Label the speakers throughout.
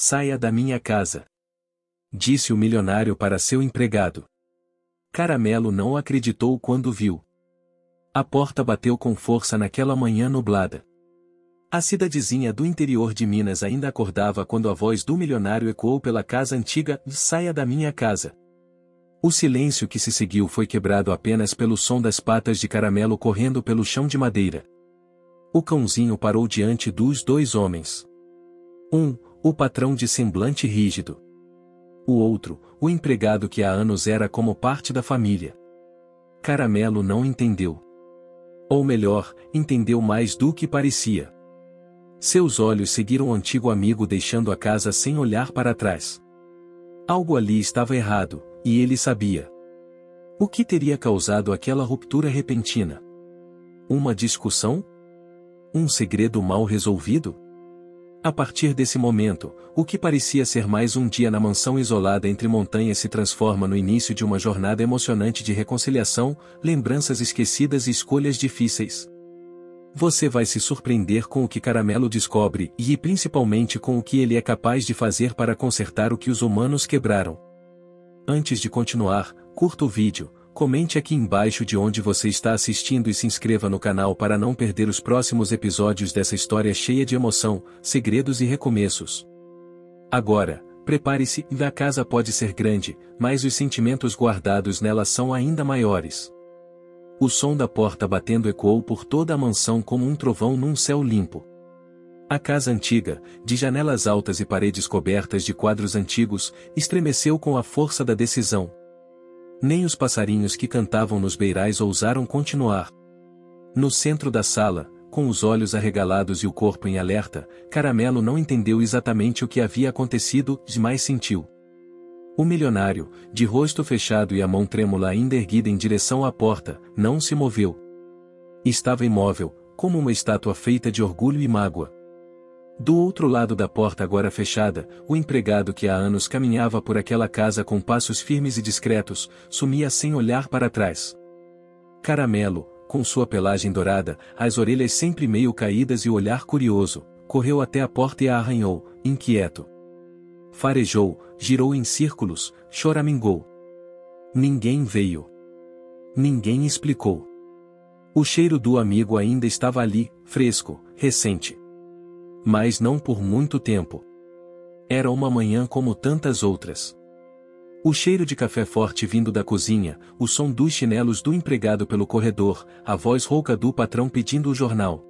Speaker 1: Saia da minha casa, disse o milionário para seu empregado. Caramelo não acreditou quando viu. A porta bateu com força naquela manhã nublada. A cidadezinha do interior de Minas ainda acordava quando a voz do milionário ecoou pela casa antiga: saia da minha casa. O silêncio que se seguiu foi quebrado apenas pelo som das patas de Caramelo correndo pelo chão de madeira. O cãozinho parou diante dos dois homens. O patrão de semblante rígido. O outro, o empregado que há anos era como parte da família. Caramelo não entendeu. Ou melhor, entendeu mais do que parecia. Seus olhos seguiram o antigo amigo deixando a casa sem olhar para trás. Algo ali estava errado, e ele sabia. O que teria causado aquela ruptura repentina? Uma discussão? Um segredo mal resolvido? A partir desse momento, o que parecia ser mais um dia na mansão isolada entre montanhas se transforma no início de uma jornada emocionante de reconciliação, lembranças esquecidas e escolhas difíceis. Você vai se surpreender com o que Caramelo descobre e principalmente com o que ele é capaz de fazer para consertar o que os humanos quebraram. Antes de continuar, curta o vídeo, comente aqui embaixo de onde você está assistindo e se inscreva no canal para não perder os próximos episódios dessa história cheia de emoção, segredos e recomeços. Agora, prepare-se, a casa pode ser grande, mas os sentimentos guardados nela são ainda maiores. O som da porta batendo ecoou por toda a mansão como um trovão num céu limpo. A casa antiga, de janelas altas e paredes cobertas de quadros antigos, estremeceu com a força da decisão. Nem os passarinhos que cantavam nos beirais ousaram continuar. No centro da sala, com os olhos arregalados e o corpo em alerta, Caramelo não entendeu exatamente o que havia acontecido, mas sentiu. O milionário, de rosto fechado e a mão trêmula ainda erguida em direção à porta, não se moveu. Estava imóvel, como uma estátua feita de orgulho e mágoa. Do outro lado da porta agora fechada, o empregado que há anos caminhava por aquela casa com passos firmes e discretos, sumia sem olhar para trás. Caramelo, com sua pelagem dourada, as orelhas sempre meio caídas e o olhar curioso, correu até a porta e a arranhou, inquieto. Farejou, girou em círculos, choramingou. Ninguém veio. Ninguém explicou. O cheiro do amigo ainda estava ali, fresco, recente. Mas não por muito tempo. Era uma manhã como tantas outras. O cheiro de café forte vindo da cozinha, o som dos chinelos do empregado pelo corredor, a voz rouca do patrão pedindo o jornal.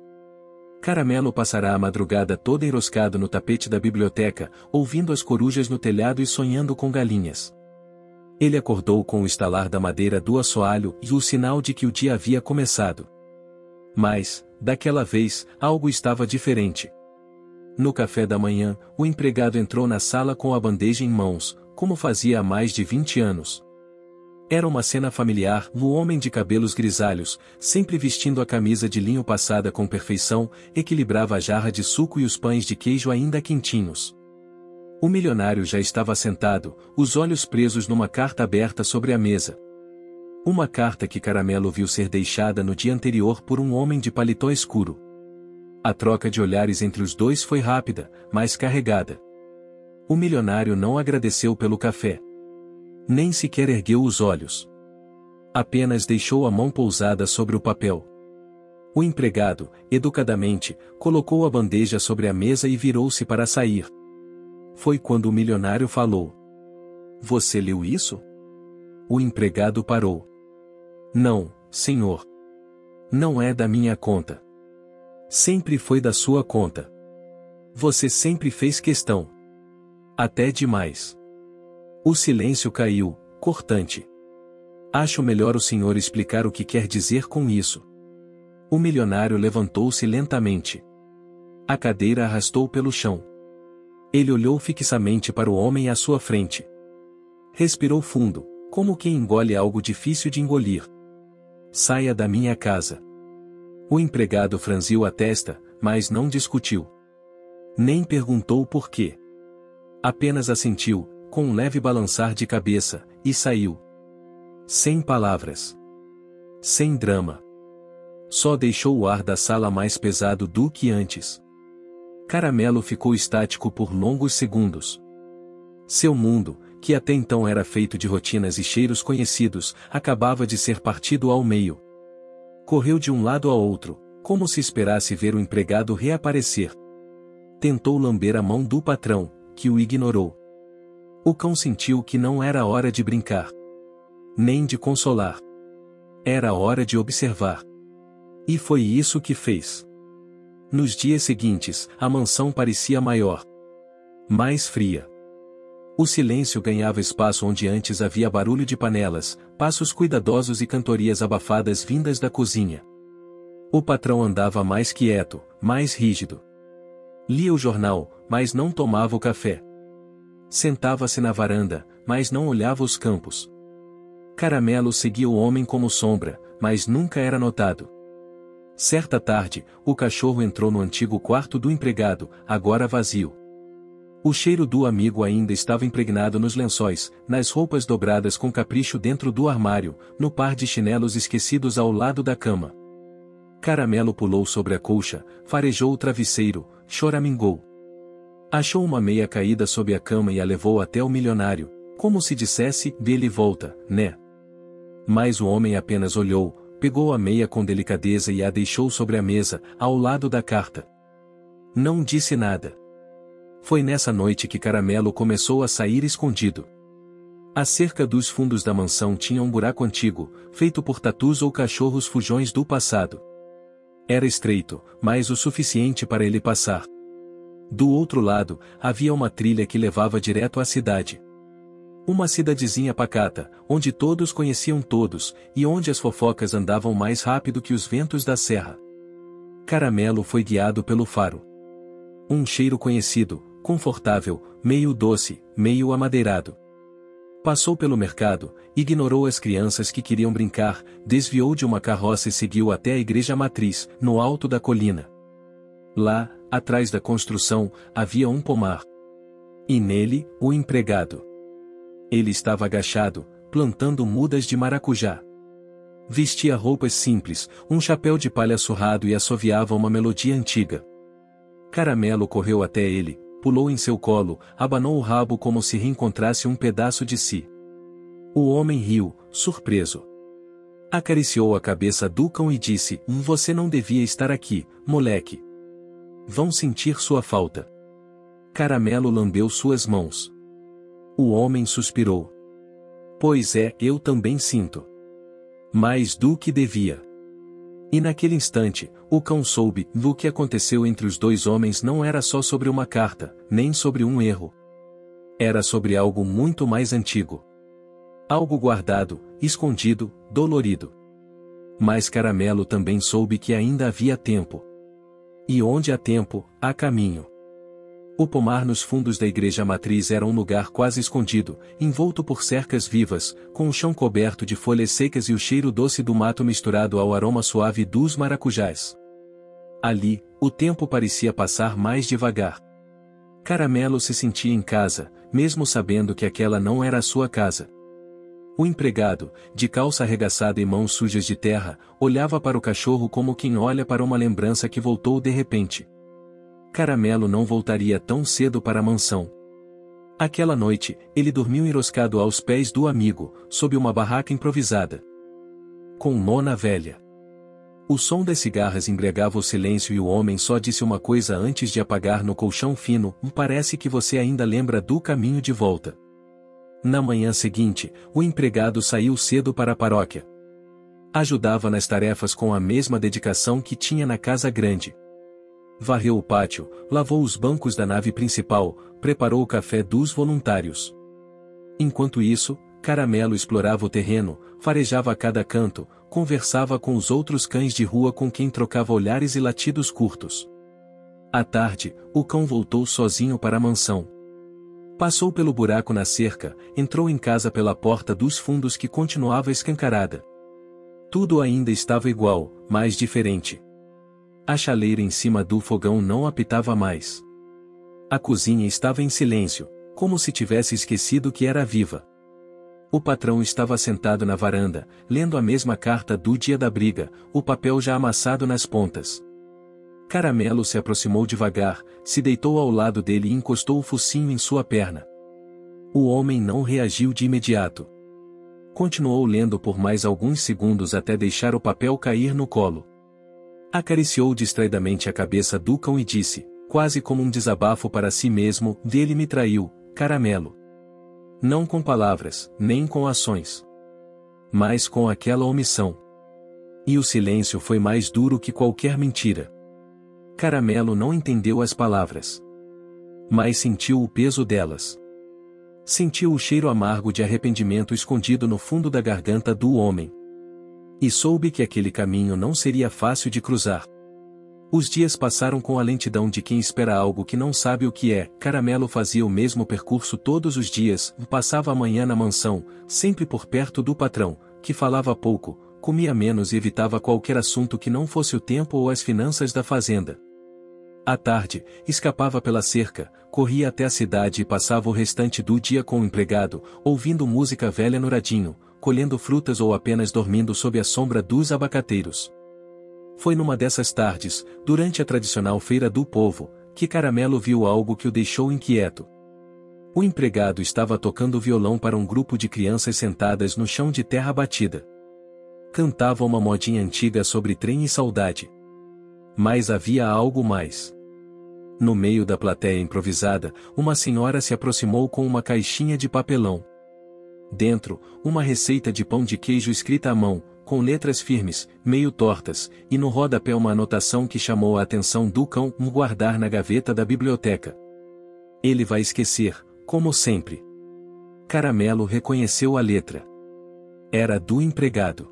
Speaker 1: Caramelo passará a madrugada toda enroscado no tapete da biblioteca, ouvindo as corujas no telhado e sonhando com galinhas. Ele acordou com o estalar da madeira do assoalho e o sinal de que o dia havia começado. Mas, daquela vez, algo estava diferente. No café da manhã, o empregado entrou na sala com a bandeja em mãos, como fazia há mais de 20 anos. Era uma cena familiar, o homem de cabelos grisalhos, sempre vestindo a camisa de linho passada com perfeição, equilibrava a jarra de suco e os pães de queijo ainda quentinhos. O milionário já estava sentado, os olhos presos numa carta aberta sobre a mesa. Uma carta que Caramelo viu ser deixada no dia anterior por um homem de paletó escuro. A troca de olhares entre os dois foi rápida, mas carregada. O milionário não agradeceu pelo café. Nem sequer ergueu os olhos. Apenas deixou a mão pousada sobre o papel. O empregado, educadamente, colocou a bandeja sobre a mesa e virou-se para sair. Foi quando o milionário falou: "Você leu isso?" O empregado parou. "Não, senhor. Não é da minha conta. Sempre foi da sua conta. Você sempre fez questão. Até demais." O silêncio caiu, cortante. "Acho melhor o senhor explicar o que quer dizer com isso." O milionário levantou-se lentamente. A cadeira arrastou pelo chão. Ele olhou fixamente para o homem à sua frente. Respirou fundo, como quem engole algo difícil de engolir. "Saia da minha casa." O empregado franziu a testa, mas não discutiu. Nem perguntou por quê. Apenas assentiu, com um leve balançar de cabeça, e saiu. Sem palavras. Sem drama. Só deixou o ar da sala mais pesado do que antes. Caramelo ficou estático por longos segundos. Seu mundo, que até então era feito de rotinas e cheiros conhecidos, acabava de ser partido ao meio. Correu de um lado ao outro, como se esperasse ver o empregado reaparecer. Tentou lamber a mão do patrão, que o ignorou. O cão sentiu que não era hora de brincar, nem de consolar. Era hora de observar. E foi isso que fez. Nos dias seguintes, a mansão parecia maior, mais fria. O silêncio ganhava espaço onde antes havia barulho de panelas, passos cuidadosos e cantorias abafadas vindas da cozinha. O patrão andava mais quieto, mais rígido. Lia o jornal, mas não tomava o café. Sentava-se na varanda, mas não olhava os campos. Caramelo seguia o homem como sombra, mas nunca era notado. Certa tarde, o cachorro entrou no antigo quarto do empregado, agora vazio. O cheiro do amigo ainda estava impregnado nos lençóis, nas roupas dobradas com capricho dentro do armário, no par de chinelos esquecidos ao lado da cama. Caramelo pulou sobre a colcha, farejou o travesseiro, choramingou. Achou uma meia caída sob a cama e a levou até o milionário, como se dissesse, dele volta, né? Mas o homem apenas olhou, pegou a meia com delicadeza e a deixou sobre a mesa, ao lado da carta. Não disse nada. Foi nessa noite que Caramelo começou a sair escondido. A cerca dos fundos da mansão tinha um buraco antigo, feito por tatus ou cachorros fujões do passado. Era estreito, mas o suficiente para ele passar. Do outro lado, havia uma trilha que levava direto à cidade. Uma cidadezinha pacata, onde todos conheciam todos, e onde as fofocas andavam mais rápido que os ventos da serra. Caramelo foi guiado pelo faro. Um cheiro conhecido, confortável, meio doce, meio amadeirado. Passou pelo mercado, ignorou as crianças que queriam brincar, desviou de uma carroça e seguiu até a igreja matriz, no alto da colina. Lá, atrás da construção, havia um pomar. E nele, o empregado. Ele estava agachado, plantando mudas de maracujá. Vestia roupas simples, um chapéu de palha surrado e assoviava uma melodia antiga. Caramelo correu até ele, pulou em seu colo, abanou o rabo como se reencontrasse um pedaço de si. O homem riu, surpreso. Acariciou a cabeça do cão e disse: Você não devia estar aqui, moleque. Vão sentir sua falta. Caramelo lambeu suas mãos. O homem suspirou. Pois é, eu também sinto. Mais do que devia. E naquele instante, o cão soube, o que aconteceu entre os dois homens não era só sobre uma carta, nem sobre um erro. Era sobre algo muito mais antigo. Algo guardado, escondido, dolorido. Mas Caramelo também soube que ainda havia tempo. E onde há tempo, há caminho. O pomar nos fundos da igreja matriz era um lugar quase escondido, envolto por cercas vivas, com o chão coberto de folhas secas e o cheiro doce do mato misturado ao aroma suave dos maracujás. Ali, o tempo parecia passar mais devagar. Caramelo se sentia em casa, mesmo sabendo que aquela não era a sua casa. O empregado, de calça arregaçada e mãos sujas de terra, olhava para o cachorro como quem olha para uma lembrança que voltou de repente. Caramelo não voltaria tão cedo para a mansão. Aquela noite, ele dormiu enroscado aos pés do amigo, sob uma barraca improvisada. Com Nona Velha. O som das cigarras embriagava o silêncio e o homem só disse uma coisa antes de apagar no colchão fino: Parece que você ainda lembra do caminho de volta. Na manhã seguinte, o empregado saiu cedo para a paróquia. Ajudava nas tarefas com a mesma dedicação que tinha na casa grande. Varreu o pátio, lavou os bancos da nave principal, preparou o café dos voluntários. Enquanto isso, Caramelo explorava o terreno, farejava a cada canto, conversava com os outros cães de rua com quem trocava olhares e latidos curtos. À tarde, o cão voltou sozinho para a mansão. Passou pelo buraco na cerca, entrou em casa pela porta dos fundos que continuava escancarada. Tudo ainda estava igual, mas diferente. A chaleira em cima do fogão não apitava mais. A cozinha estava em silêncio, como se tivesse esquecido que era viva. O patrão estava sentado na varanda, lendo a mesma carta do dia da briga, o papel já amassado nas pontas. Caramelo se aproximou devagar, se deitou ao lado dele e encostou o focinho em sua perna. O homem não reagiu de imediato. Continuou lendo por mais alguns segundos até deixar o papel cair no colo. Acariciou distraidamente a cabeça do cão e disse, quase como um desabafo para si mesmo, ele me traiu, Caramelo. Não com palavras, nem com ações, mas com aquela omissão. E o silêncio foi mais duro que qualquer mentira. Caramelo não entendeu as palavras, mas sentiu o peso delas. Sentiu o cheiro amargo de arrependimento escondido no fundo da garganta do homem. E soube que aquele caminho não seria fácil de cruzar. Os dias passaram com a lentidão de quem espera algo que não sabe o que é. Caramelo fazia o mesmo percurso todos os dias, passava a manhã na mansão, sempre por perto do patrão, que falava pouco, comia menos e evitava qualquer assunto que não fosse o tempo ou as finanças da fazenda. À tarde, escapava pela cerca, corria até a cidade e passava o restante do dia com o empregado, ouvindo música velha no radinho, colhendo frutas ou apenas dormindo sob a sombra dos abacateiros. Foi numa dessas tardes, durante a tradicional feira do povo, que Caramelo viu algo que o deixou inquieto. O empregado estava tocando violão para um grupo de crianças sentadas no chão de terra batida. Cantava uma modinha antiga sobre trem e saudade. Mas havia algo mais. No meio da plateia improvisada, uma senhora se aproximou com uma caixinha de papelão. Dentro, uma receita de pão de queijo escrita à mão, com letras firmes, meio tortas, e no rodapé uma anotação que chamou a atenção do cão, guardar na gaveta da biblioteca. Ele vai esquecer, como sempre. Caramelo reconheceu a letra. Era do empregado.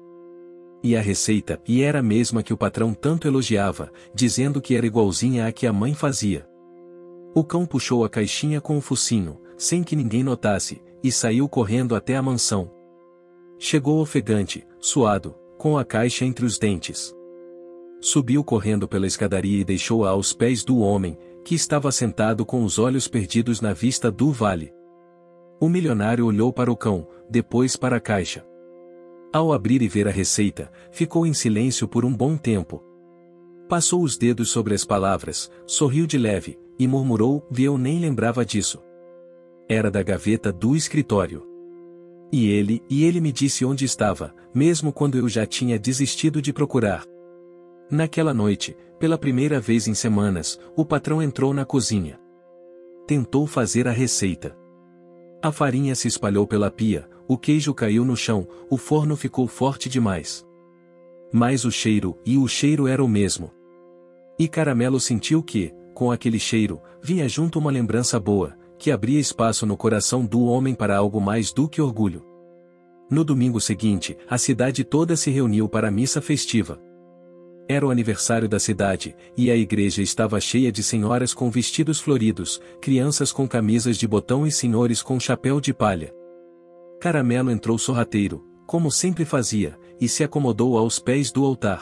Speaker 1: E a receita, e era a mesma que o patrão tanto elogiava, dizendo que era igualzinha à que a mãe fazia. O cão puxou a caixinha com o focinho, sem que ninguém notasse, e saiu correndo até a mansão. Chegou ofegante, suado, com a caixa entre os dentes. Subiu correndo pela escadaria e deixou-a aos pés do homem, que estava sentado com os olhos perdidos na vista do vale. O milionário olhou para o cão, depois para a caixa. Ao abrir e ver a receita, ficou em silêncio por um bom tempo. Passou os dedos sobre as palavras, sorriu de leve, e murmurou, eu nem lembrava disso. Era da gaveta do escritório. E ele me disse onde estava, mesmo quando eu já tinha desistido de procurar. Naquela noite, pela primeira vez em semanas, o patrão entrou na cozinha. Tentou fazer a receita. A farinha se espalhou pela pia, o queijo caiu no chão, o forno ficou forte demais. Mas o cheiro era o mesmo. E Caramelo sentiu que, com aquele cheiro, vinha junto uma lembrança boa, que abria espaço no coração do homem para algo mais do que orgulho. No domingo seguinte, a cidade toda se reuniu para a missa festiva. Era o aniversário da cidade, e a igreja estava cheia de senhoras com vestidos floridos, crianças com camisas de botão e senhores com chapéu de palha. Caramelo entrou sorrateiro, como sempre fazia, e se acomodou aos pés do altar.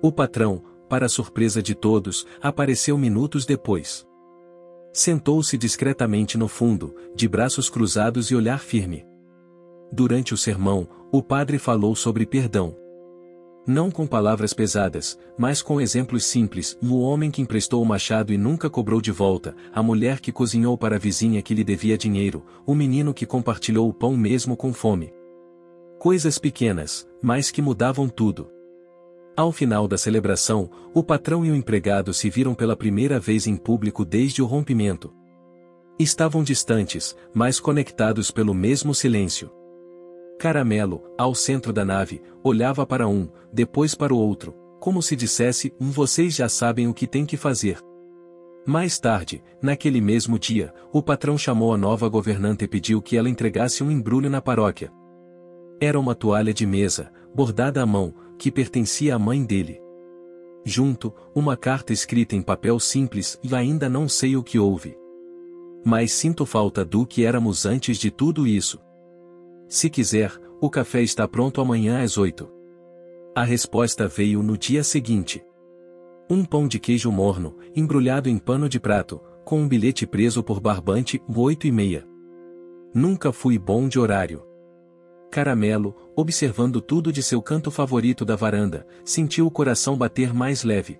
Speaker 1: O patrão, para surpresa de todos, apareceu minutos depois. Sentou-se discretamente no fundo, de braços cruzados e olhar firme. Durante o sermão, o padre falou sobre perdão. Não com palavras pesadas, mas com exemplos simples, o homem que emprestou o machado e nunca cobrou de volta, a mulher que cozinhou para a vizinha que lhe devia dinheiro, o menino que compartilhou o pão mesmo com fome. Coisas pequenas, mas que mudavam tudo. Ao final da celebração, o patrão e o empregado se viram pela primeira vez em público desde o rompimento. Estavam distantes, mas conectados pelo mesmo silêncio. Caramelo, ao centro da nave, olhava para um, depois para o outro, como se dissesse, vocês já sabem o que tem que fazer. Mais tarde, naquele mesmo dia, o patrão chamou a nova governanta e pediu que ela entregasse um embrulho na paróquia. Era uma toalha de mesa, bordada à mão, que pertencia à mãe dele. Junto, uma carta escrita em papel simples, e ainda não sei o que houve. Mas sinto falta do que éramos antes de tudo isso. Se quiser, o café está pronto amanhã às 8. A resposta veio no dia seguinte. Um pão de queijo morno, embrulhado em pano de prato, com um bilhete preso por barbante, 8h30. Nunca fui bom de horário. Caramelo, observando tudo de seu canto favorito da varanda, sentiu o coração bater mais leve.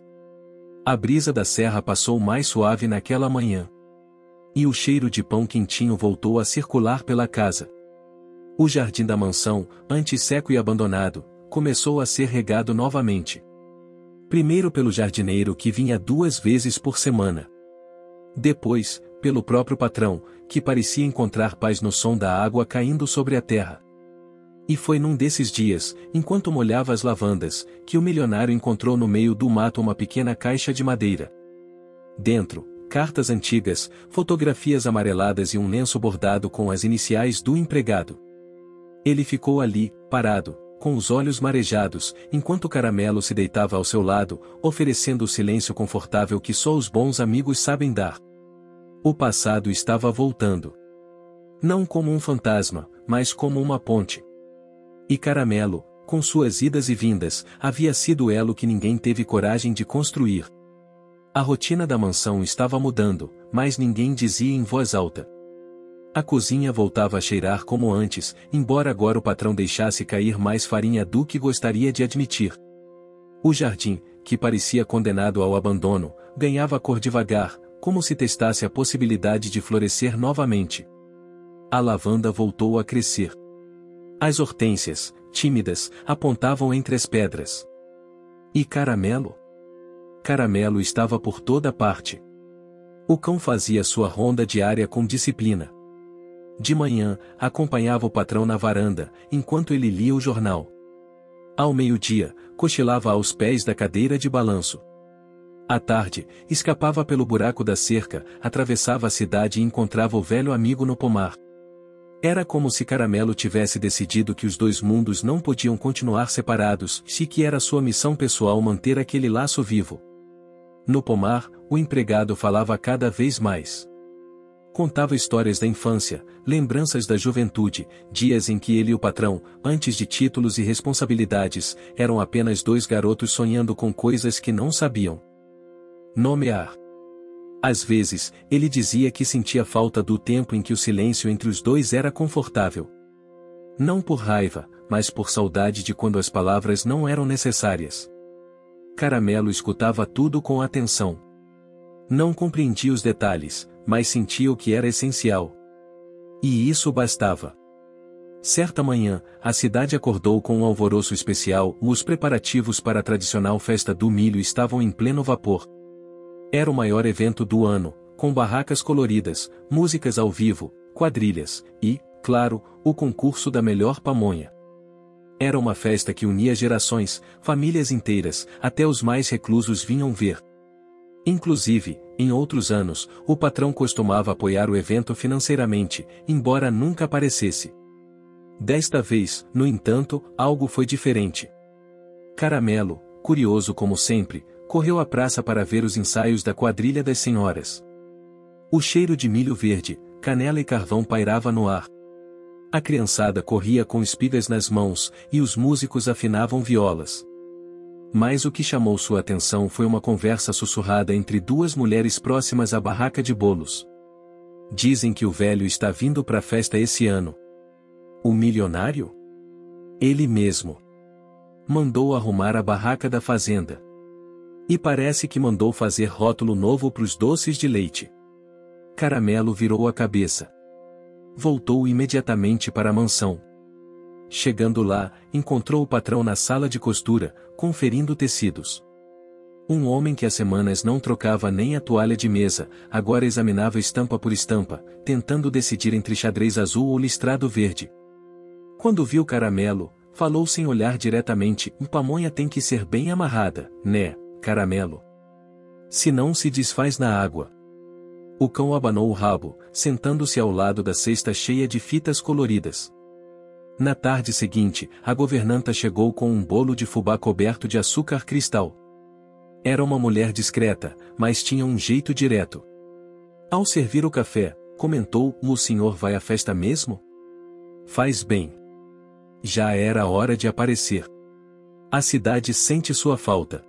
Speaker 1: A brisa da serra passou mais suave naquela manhã. E o cheiro de pão quentinho voltou a circular pela casa. O jardim da mansão, antes seco e abandonado, começou a ser regado novamente. Primeiro pelo jardineiro que vinha 2 vezes por semana. Depois, pelo próprio patrão, que parecia encontrar paz no som da água caindo sobre a terra. E foi num desses dias, enquanto molhava as lavandas, que o milionário encontrou no meio do mato uma pequena caixa de madeira. Dentro, cartas antigas, fotografias amareladas e um lenço bordado com as iniciais do empregado. Ele ficou ali, parado, com os olhos marejados, enquanto o Caramelo se deitava ao seu lado, oferecendo o silêncio confortável que só os bons amigos sabem dar. O passado estava voltando. Não como um fantasma, mas como uma ponte. E Caramelo, com suas idas e vindas, havia sido o elo que ninguém teve coragem de construir. A rotina da mansão estava mudando, mas ninguém dizia em voz alta. A cozinha voltava a cheirar como antes, embora agora o patrão deixasse cair mais farinha do que gostaria de admitir. O jardim, que parecia condenado ao abandono, ganhava cor devagar, como se testasse a possibilidade de florescer novamente. A lavanda voltou a crescer. As hortênsias, tímidas, apontavam entre as pedras. E Caramelo? Caramelo estava por toda parte. O cão fazia sua ronda diária com disciplina. De manhã, acompanhava o patrão na varanda, enquanto ele lia o jornal. Ao meio-dia, cochilava aos pés da cadeira de balanço. À tarde, escapava pelo buraco da cerca, atravessava a cidade e encontrava o velho amigo no pomar. Era como se Caramelo tivesse decidido que os 2 mundos não podiam continuar separados, e que era sua missão pessoal manter aquele laço vivo. No pomar, o empregado falava cada vez mais. Contava histórias da infância, lembranças da juventude, dias em que ele e o patrão, antes de títulos e responsabilidades, eram apenas 2 garotos sonhando com coisas que não sabiam nomear. Às vezes, ele dizia que sentia falta do tempo em que o silêncio entre os 2 era confortável. Não por raiva, mas por saudade de quando as palavras não eram necessárias. Caramelo escutava tudo com atenção. Não compreendia os detalhes, mas sentia o que era essencial. E isso bastava. Certa manhã, a cidade acordou com um alvoroço especial, os preparativos para a tradicional festa do milho estavam em pleno vapor. Era o maior evento do ano, com barracas coloridas, músicas ao vivo, quadrilhas, e, claro, o concurso da melhor pamonha. Era uma festa que unia gerações, famílias inteiras, até os mais reclusos vinham ver. Inclusive, em outros anos, o patrão costumava apoiar o evento financeiramente, embora nunca aparecesse. Desta vez, no entanto, algo foi diferente. Caramelo, curioso como sempre, correu à praça para ver os ensaios da quadrilha das senhoras. O cheiro de milho verde, canela e carvão pairava no ar. A criançada corria com espigas nas mãos, e os músicos afinavam violas. Mas o que chamou sua atenção foi uma conversa sussurrada entre 2 mulheres próximas à barraca de bolos. Dizem que o velho está vindo para a festa esse ano. O milionário? Ele mesmo. Mandou arrumar a barraca da fazenda. E parece que mandou fazer rótulo novo para os doces de leite. Caramelo virou a cabeça. Voltou imediatamente para a mansão. Chegando lá, encontrou o patrão na sala de costura, conferindo tecidos. Um homem que há semanas não trocava nem a toalha de mesa, agora examinava estampa por estampa, tentando decidir entre xadrez azul ou listrado verde. Quando viu Caramelo, falou sem olhar diretamente: pamonha tem que ser bem amarrada, né, Caramelo? Senão se desfaz na água. O cão abanou o rabo, sentando-se ao lado da cesta cheia de fitas coloridas. Na tarde seguinte, a governanta chegou com um bolo de fubá coberto de açúcar cristal. Era uma mulher discreta, mas tinha um jeito direto. Ao servir o café, comentou: o senhor vai à festa mesmo? Faz bem. Já era a hora de aparecer. A cidade sente sua falta.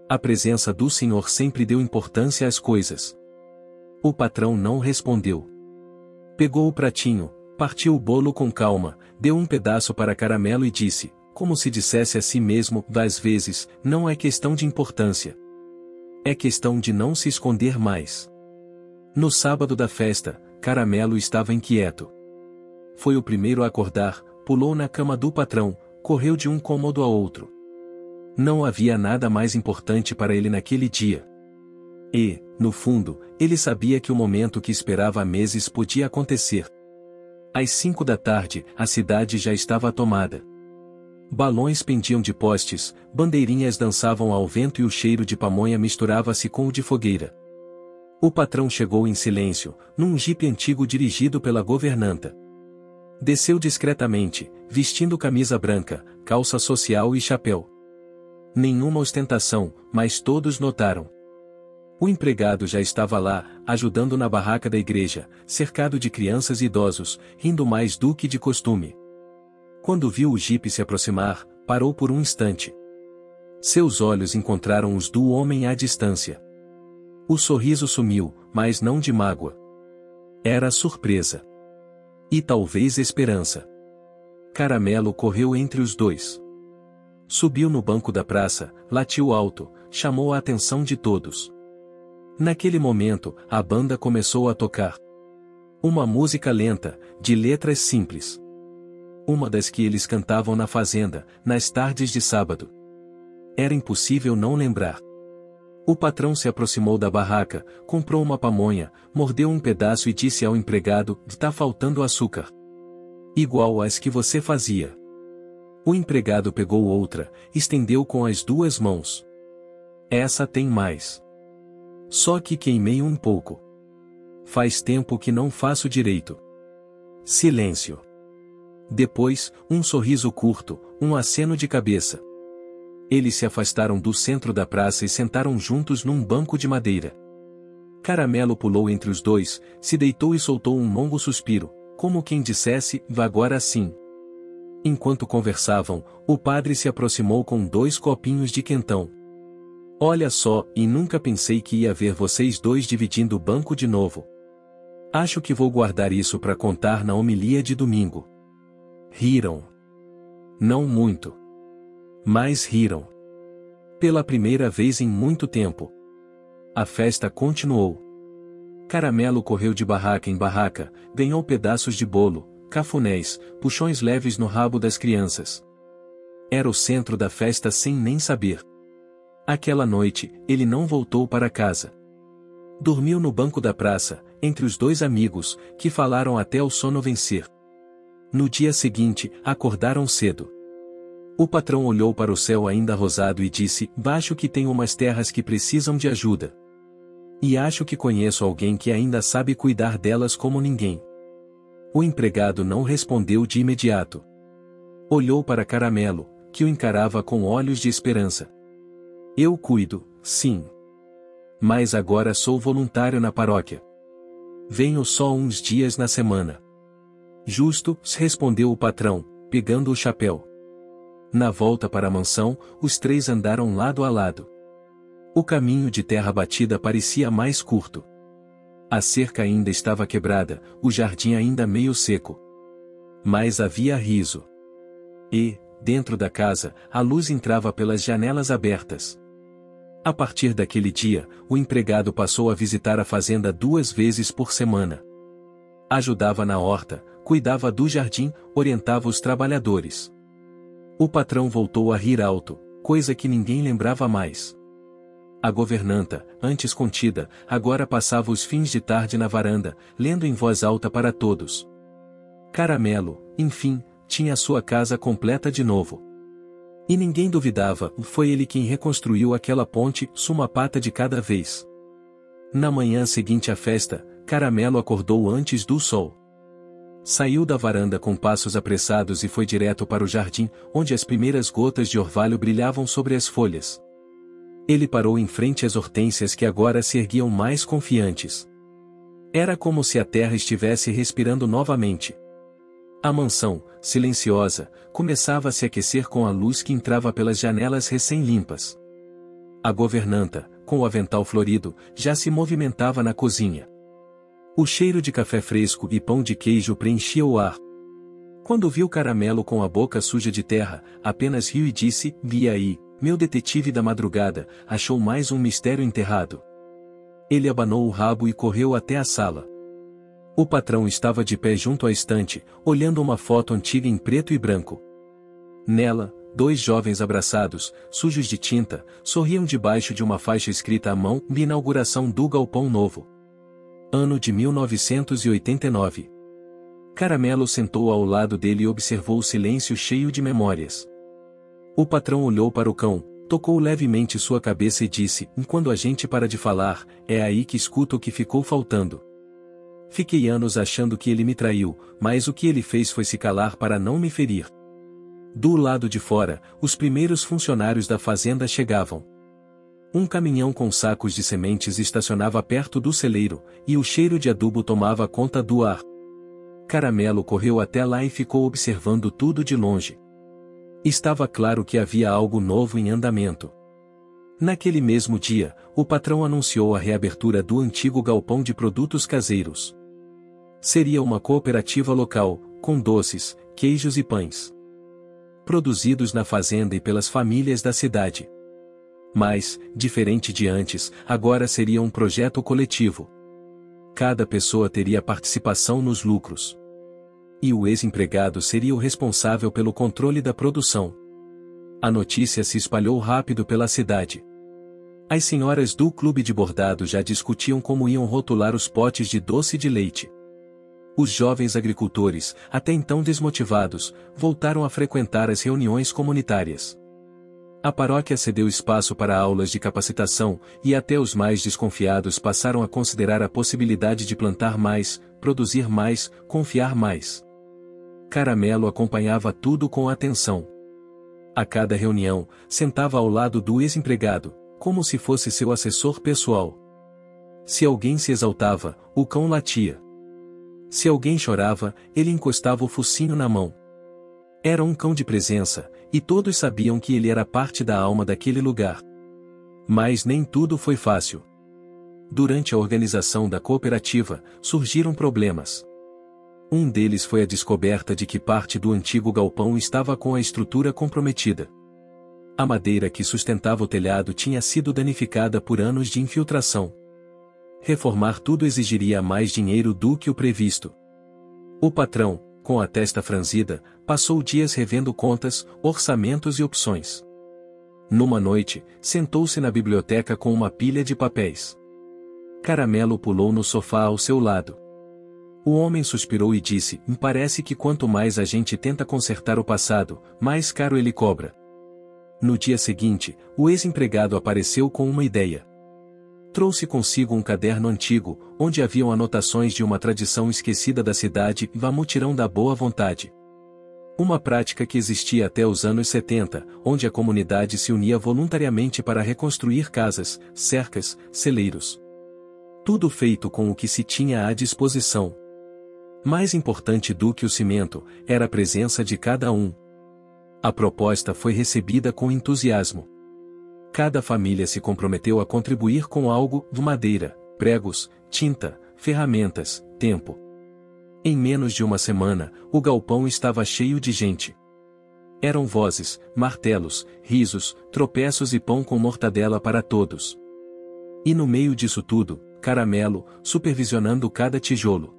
Speaker 1: A presença do senhor sempre deu importância às coisas. O patrão não respondeu. Pegou o pratinho, partiu o bolo com calma, deu um pedaço para Caramelo e disse, como se dissesse a si mesmo: às vezes, não é questão de importância. É questão de não se esconder mais. No sábado da festa, Caramelo estava inquieto. Foi o primeiro a acordar, pulou na cama do patrão, correu de um cômodo a outro. Não havia nada mais importante para ele naquele dia. E, no fundo, ele sabia que o momento que esperava há meses podia acontecer. Às 5 da tarde, a cidade já estava tomada. Balões pendiam de postes, bandeirinhas dançavam ao vento e o cheiro de pamonha misturava-se com o de fogueira. O patrão chegou em silêncio, num jipe antigo dirigido pela governanta. Desceu discretamente, vestindo camisa branca, calça social e chapéu. Nenhuma ostentação, mas todos notaram. O empregado já estava lá, ajudando na barraca da igreja, cercado de crianças e idosos, rindo mais do que de costume. Quando viu o jipe se aproximar, parou por um instante. Seus olhos encontraram os do homem à distância. O sorriso sumiu, mas não de mágoa. Era surpresa. E talvez esperança. Caramelo correu entre os dois. Subiu no banco da praça, latiu alto, chamou a atenção de todos. Naquele momento, a banda começou a tocar. Uma música lenta, de letras simples. Uma das que eles cantavam na fazenda, nas tardes de sábado. Era impossível não lembrar. O patrão se aproximou da barraca, comprou uma pamonha, mordeu um pedaço e disse ao empregado: "Tá faltando açúcar. Igual às que você fazia." O empregado pegou outra, estendeu com as duas mãos. "Essa tem mais. Só que queimei um pouco. Faz tempo que não faço direito." Silêncio. Depois, um sorriso curto, um aceno de cabeça. Eles se afastaram do centro da praça e sentaram juntos num banco de madeira. Caramelo pulou entre os dois, se deitou e soltou um longo suspiro, como quem dissesse: "Vá agora sim." Enquanto conversavam, o padre se aproximou com 2 copinhos de quentão. "Olha só, e nunca pensei que ia ver vocês dois dividindo o banco de novo. Acho que vou guardar isso para contar na homilia de domingo." Riram. Não muito. Mas riram. Pela primeira vez em muito tempo. A festa continuou. Caramelo correu de barraca em barraca, ganhou pedaços de bolo, cafunés, puxões leves no rabo das crianças. Era o centro da festa sem nem saber. Aquela noite, ele não voltou para casa. Dormiu no banco da praça, entre os 2 amigos, que falaram até o sono vencer. No dia seguinte, acordaram cedo. O patrão olhou para o céu ainda rosado e disse: "Acho que tem umas terras que precisam de ajuda. E acho que conheço alguém que ainda sabe cuidar delas como ninguém." O empregado não respondeu de imediato. Olhou para Caramelo, que o encarava com olhos de esperança. "Eu cuido, sim. Mas agora sou voluntário na paróquia. Venho só uns dias na semana." "Justo", respondeu o patrão, pegando o chapéu. Na volta para a mansão, os 3 andaram lado a lado. O caminho de terra batida parecia mais curto. A cerca ainda estava quebrada, o jardim ainda meio seco. Mas havia riso. E, dentro da casa, a luz entrava pelas janelas abertas. A partir daquele dia, o empregado passou a visitar a fazenda 2 vezes por semana. Ajudava na horta, cuidava do jardim, orientava os trabalhadores. O patrão voltou a rir alto, coisa que ninguém lembrava mais. A governanta, antes contida, agora passava os fins de tarde na varanda, lendo em voz alta para todos. Caramelo, enfim, tinha sua casa completa de novo. E ninguém duvidava, foi ele quem reconstruiu aquela ponte, uma pata de cada vez. Na manhã seguinte à festa, Caramelo acordou antes do sol. Saiu da varanda com passos apressados e foi direto para o jardim, onde as primeiras gotas de orvalho brilhavam sobre as folhas. Ele parou em frente às hortênsias que agora se erguiam mais confiantes. Era como se a terra estivesse respirando novamente. A mansão, silenciosa, começava a se aquecer com a luz que entrava pelas janelas recém-limpas. A governanta, com o avental florido, já se movimentava na cozinha. O cheiro de café fresco e pão de queijo preenchia o ar. Quando viu Caramelo com a boca suja de terra, apenas riu e disse: "E aí, meu detetive da madrugada, achou mais um mistério enterrado. Ele abanou o rabo e correu até a sala. O patrão estava de pé junto à estante, olhando uma foto antiga em preto e branco. Nela, dois jovens abraçados, sujos de tinta, sorriam debaixo de uma faixa escrita à mão de inauguração do galpão novo. Ano de 1989. Caramelo sentou ao lado dele e observou o silêncio cheio de memórias. O patrão olhou para o cão, tocou levemente sua cabeça e disse: "Quando a gente para de falar, é aí que escuta o que ficou faltando. Fiquei anos achando que ele me traiu, mas o que ele fez foi se calar para não me ferir." Do lado de fora, os primeiros funcionários da fazenda chegavam. Um caminhão com sacos de sementes estacionava perto do celeiro, e o cheiro de adubo tomava conta do ar. Caramelo correu até lá e ficou observando tudo de longe. Estava claro que havia algo novo em andamento. Naquele mesmo dia, o patrão anunciou a reabertura do antigo galpão de produtos caseiros. Seria uma cooperativa local, com doces, queijos e pães produzidos na fazenda e pelas famílias da cidade. Mas, diferente de antes, agora seria um projeto coletivo. Cada pessoa teria participação nos lucros. E o ex-empregado seria o responsável pelo controle da produção. A notícia se espalhou rápido pela cidade. As senhoras do clube de bordado já discutiam como iam rotular os potes de doce de leite. Os jovens agricultores, até então desmotivados, voltaram a frequentar as reuniões comunitárias. A paróquia cedeu espaço para aulas de capacitação, e até os mais desconfiados passaram a considerar a possibilidade de plantar mais, produzir mais, confiar mais. Caramelo acompanhava tudo com atenção. A cada reunião, sentava ao lado do ex-empregado, como se fosse seu assessor pessoal. Se alguém se exaltava, o cão latia. Se alguém chorava, ele encostava o focinho na mão. Era um cão de presença, e todos sabiam que ele era parte da alma daquele lugar. Mas nem tudo foi fácil. Durante a organização da cooperativa, surgiram problemas. Um deles foi a descoberta de que parte do antigo galpão estava com a estrutura comprometida. A madeira que sustentava o telhado tinha sido danificada por anos de infiltração. Reformar tudo exigiria mais dinheiro do que o previsto. O patrão, com a testa franzida, passou dias revendo contas, orçamentos e opções. Numa noite, sentou-se na biblioteca com uma pilha de papéis. Caramelo pulou no sofá ao seu lado. O homem suspirou e disse: "Parece que quanto mais a gente tenta consertar o passado, mais caro ele cobra." No dia seguinte, o ex-empregado apareceu com uma ideia. Trouxe consigo um caderno antigo, onde haviam anotações de uma tradição esquecida da cidade e um mutirão da boa vontade. Uma prática que existia até os anos 70, onde a comunidade se unia voluntariamente para reconstruir casas, cercas, celeiros. Tudo feito com o que se tinha à disposição. Mais importante do que o cimento, era a presença de cada um. A proposta foi recebida com entusiasmo. Cada família se comprometeu a contribuir com algo de madeira, pregos, tinta, ferramentas, tempo. Em menos de uma semana, o galpão estava cheio de gente. Eram vozes, martelos, risos, tropeços e pão com mortadela para todos. E no meio disso tudo, Caramelo, supervisionando cada tijolo.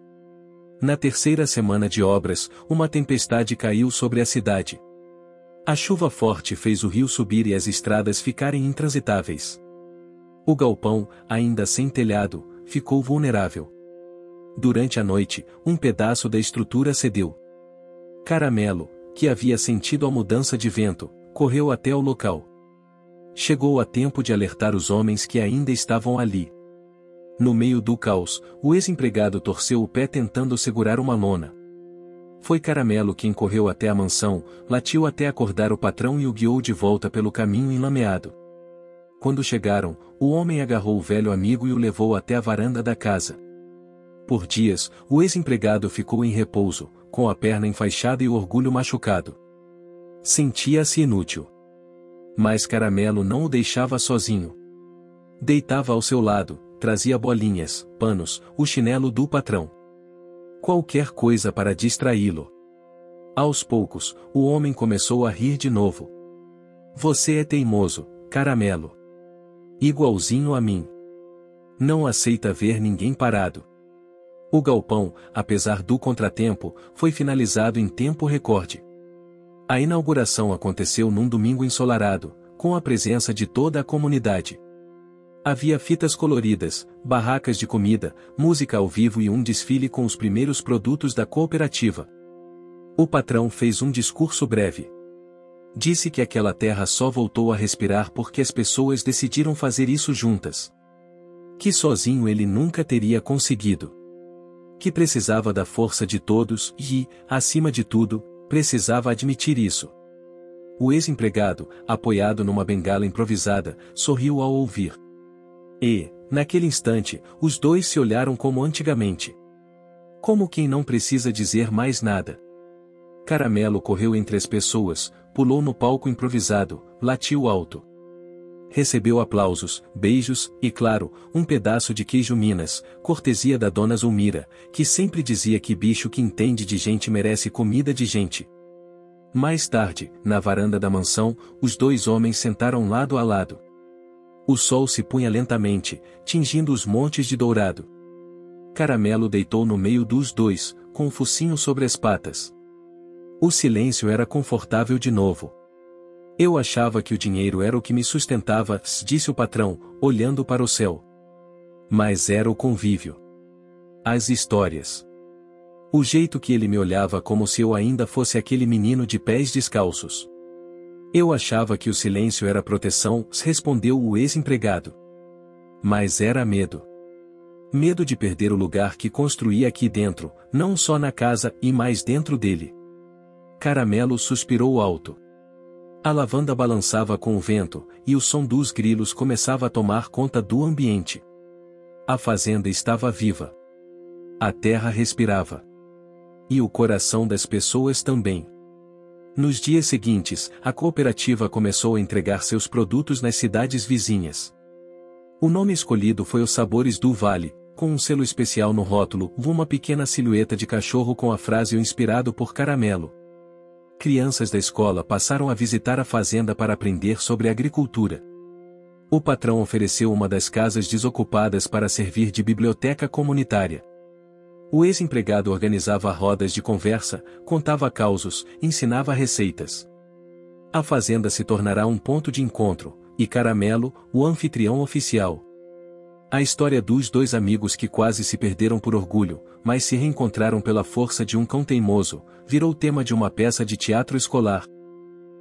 Speaker 1: Na terceira semana de obras, uma tempestade caiu sobre a cidade. A chuva forte fez o rio subir e as estradas ficarem intransitáveis. O galpão, ainda sem telhado, ficou vulnerável. Durante a noite, um pedaço da estrutura cedeu. Caramelo, que havia sentido a mudança de vento, correu até o local. Chegou a tempo de alertar os homens que ainda estavam ali. No meio do caos, o ex-empregado torceu o pé tentando segurar uma lona. Foi Caramelo quem correu até a mansão, latiu até acordar o patrão e o guiou de volta pelo caminho enlameado. Quando chegaram, o homem agarrou o velho amigo e o levou até a varanda da casa. Por dias, o ex-empregado ficou em repouso, com a perna enfaixada e o orgulho machucado. Sentia-se inútil. Mas Caramelo não o deixava sozinho. Deitava ao seu lado, trazia bolinhas, panos, o chinelo do patrão. Qualquer coisa para distraí-lo. Aos poucos, o homem começou a rir de novo. Você é teimoso, Caramelo. Igualzinho a mim. Não aceita ver ninguém parado. O galpão, apesar do contratempo, foi finalizado em tempo recorde. A inauguração aconteceu num domingo ensolarado, com a presença de toda a comunidade. Havia fitas coloridas, barracas de comida, música ao vivo e um desfile com os primeiros produtos da cooperativa. O patrão fez um discurso breve. Disse que aquela terra só voltou a respirar porque as pessoas decidiram fazer isso juntas. Que sozinho ele nunca teria conseguido. Que precisava da força de todos e, acima de tudo, precisava admitir isso. O ex-empregado, apoiado numa bengala improvisada, sorriu ao ouvir. E, naquele instante, os dois se olharam como antigamente. Como quem não precisa dizer mais nada. Caramelo correu entre as pessoas, pulou no palco improvisado, latiu alto. Recebeu aplausos, beijos, e claro, um pedaço de queijo Minas, cortesia da dona Zulmira, que sempre dizia que bicho que entende de gente merece comida de gente. Mais tarde, na varanda da mansão, os dois homens sentaram lado a lado. O sol se punha lentamente, tingindo os montes de dourado. Caramelo deitou no meio dos dois, com o focinho sobre as patas. O silêncio era confortável de novo. Eu achava que o dinheiro era o que me sustentava, disse o patrão, olhando para o céu. Mas era o convívio. As histórias. O jeito que ele me olhava como se eu ainda fosse aquele menino de pés descalços. Eu achava que o silêncio era proteção, respondeu o ex-empregado. Mas era medo. Medo de perder o lugar que construí aqui dentro, não só na casa e mais dentro dele. Caramelo suspirou alto. A lavanda balançava com o vento, e o som dos grilos começava a tomar conta do ambiente. A fazenda estava viva. A terra respirava. E o coração das pessoas também. Nos dias seguintes, a cooperativa começou a entregar seus produtos nas cidades vizinhas. O nome escolhido foi Os Sabores do Vale, com um selo especial no rótulo, uma pequena silhueta de cachorro com a frase "O inspirado por Caramelo". Crianças da escola passaram a visitar a fazenda para aprender sobre agricultura. O patrão ofereceu uma das casas desocupadas para servir de biblioteca comunitária. O ex-empregado organizava rodas de conversa, contava causos, ensinava receitas. A fazenda se tornará um ponto de encontro, e Caramelo, o anfitrião oficial. A história dos dois amigos que quase se perderam por orgulho, mas se reencontraram pela força de um cão teimoso, virou tema de uma peça de teatro escolar.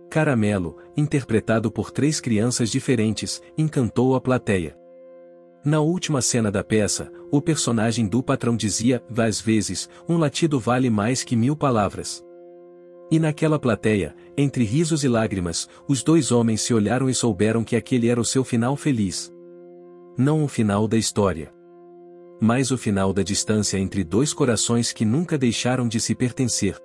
Speaker 1: Caramelo, interpretado por 3 crianças diferentes, encantou a plateia. Na última cena da peça, o personagem do patrão dizia, às vezes, um latido vale mais que 1000 palavras. E naquela plateia, entre risos e lágrimas, os dois homens se olharam e souberam que aquele era o seu final feliz. Não o final da história. Mas o final da distância entre dois corações que nunca deixaram de se pertencer.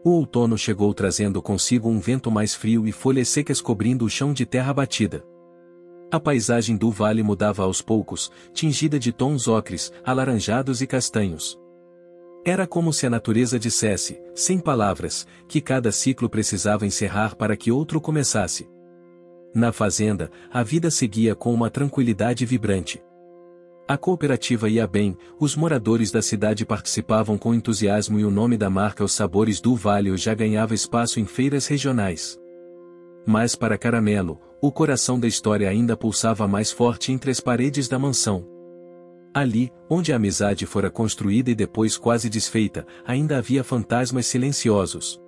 Speaker 1: O outono chegou trazendo consigo um vento mais frio e folhas secas cobrindo o chão de terra batida. A paisagem do vale mudava aos poucos, tingida de tons ocres, alaranjados e castanhos. Era como se a natureza dissesse, sem palavras, que cada ciclo precisava encerrar para que outro começasse. Na fazenda, a vida seguia com uma tranquilidade vibrante. A cooperativa ia bem, os moradores da cidade participavam com entusiasmo e o nome da marca Os Sabores do Vale já ganhava espaço em feiras regionais. Mas para Caramelo, o coração da história ainda pulsava mais forte entre as paredes da mansão. Ali, onde a amizade fora construída e depois quase desfeita, ainda havia fantasmas silenciosos.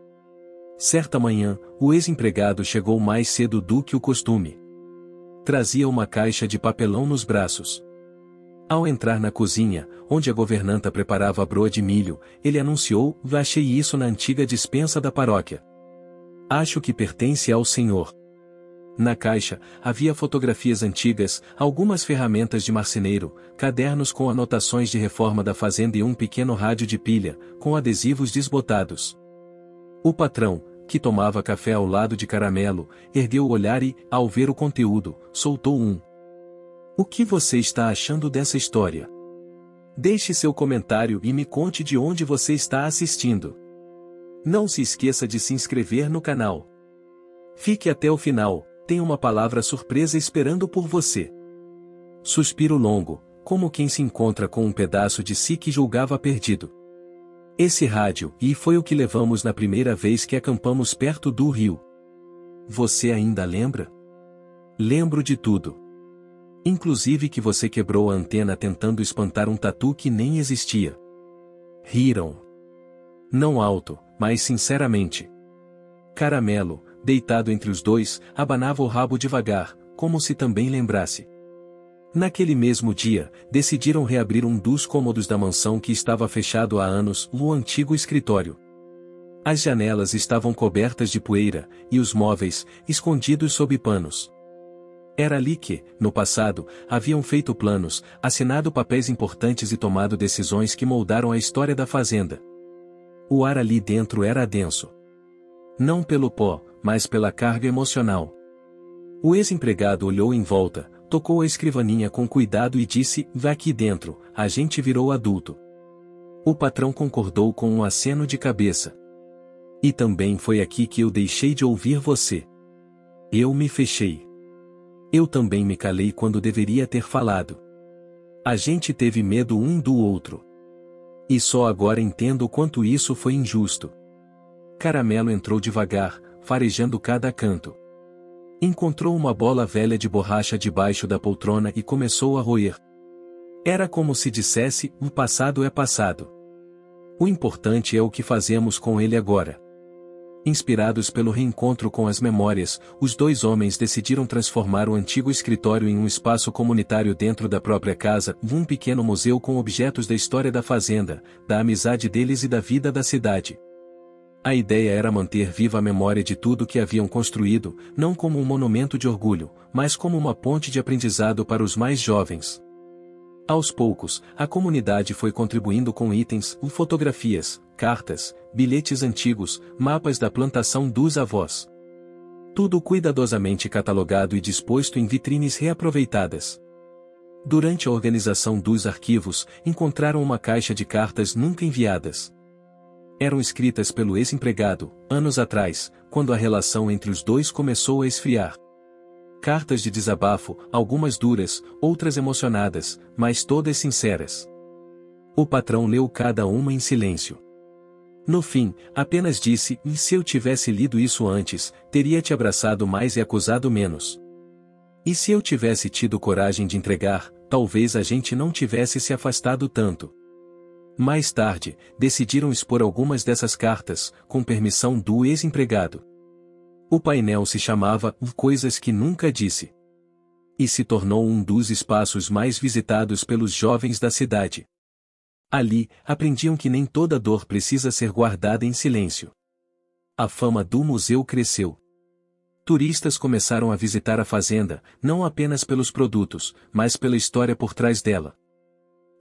Speaker 1: Certa manhã, o ex-empregado chegou mais cedo do que o costume. Trazia uma caixa de papelão nos braços. Ao entrar na cozinha, onde a governanta preparava a broa de milho, ele anunciou: "Achei isso na antiga despensa da paróquia. Acho que pertence ao senhor." Na caixa, havia fotografias antigas, algumas ferramentas de marceneiro, cadernos com anotações de reforma da fazenda e um pequeno rádio de pilha, com adesivos desbotados. O patrão, que tomava café ao lado de Caramelo, ergueu o olhar e, ao ver o conteúdo, soltou um: "O que você está achando dessa história? Deixe seu comentário e me conte de onde você está assistindo. Não se esqueça de se inscrever no canal. Fique até o final, tem uma palavra surpresa esperando por você. Suspiro longo, como quem se encontra com um pedaço de si que julgava perdido. Esse rádio, e foi o que levamos na primeira vez que acampamos perto do rio. Você ainda lembra? Lembro de tudo. Inclusive que você quebrou a antena tentando espantar um tatu que nem existia. Riram. Não alto, mas sinceramente. Caramelo, deitado entre os dois, abanava o rabo devagar, como se também lembrasse. Naquele mesmo dia, decidiram reabrir um dos cômodos da mansão que estava fechado há anos, o antigo escritório. As janelas estavam cobertas de poeira, e os móveis, escondidos sob panos. Era ali que, no passado, haviam feito planos, assinado papéis importantes e tomado decisões que moldaram a história da fazenda. O ar ali dentro era denso. Não pelo pó, mas pela carga emocional. O ex-empregado olhou em volta, tocou a escrivaninha com cuidado e disse: "Vá aqui dentro, a gente virou adulto." O patrão concordou com um aceno de cabeça. "E também foi aqui que eu deixei de ouvir você." Eu me fechei. Eu também me calei quando deveria ter falado. A gente teve medo um do outro. E só agora entendo o quanto isso foi injusto. Caramelo entrou devagar, farejando cada canto. Encontrou uma bola velha de borracha debaixo da poltrona e começou a roer. Era como se dissesse: o passado é passado. O importante é o que fazemos com ele agora. Inspirados pelo reencontro com as memórias, os dois homens decidiram transformar o antigo escritório em um espaço comunitário dentro da própria casa, um pequeno museu com objetos da história da fazenda, da amizade deles e da vida da cidade. A ideia era manter viva a memória de tudo que haviam construído, não como um monumento de orgulho, mas como uma ponte de aprendizado para os mais jovens. Aos poucos, a comunidade foi contribuindo com itens, fotografias, cartas, bilhetes antigos, mapas da plantação dos avós. Tudo cuidadosamente catalogado e disposto em vitrines reaproveitadas. Durante a organização dos arquivos, encontraram uma caixa de cartas nunca enviadas. Eram escritas pelo ex-empregado, anos atrás, quando a relação entre os dois começou a esfriar. Cartas de desabafo, algumas duras, outras emocionadas, mas todas sinceras. O patrão leu cada uma em silêncio. No fim, apenas disse: "E se eu tivesse lido isso antes, teria te abraçado mais e acusado menos. E se eu tivesse tido coragem de entregar, talvez a gente não tivesse se afastado tanto." Mais tarde, decidiram expor algumas dessas cartas, com permissão do ex-empregado. O painel se chamava "Coisas que Nunca Disse." E se tornou um dos espaços mais visitados pelos jovens da cidade. Ali, aprendiam que nem toda dor precisa ser guardada em silêncio. A fama do museu cresceu. Turistas começaram a visitar a fazenda, não apenas pelos produtos, mas pela história por trás dela.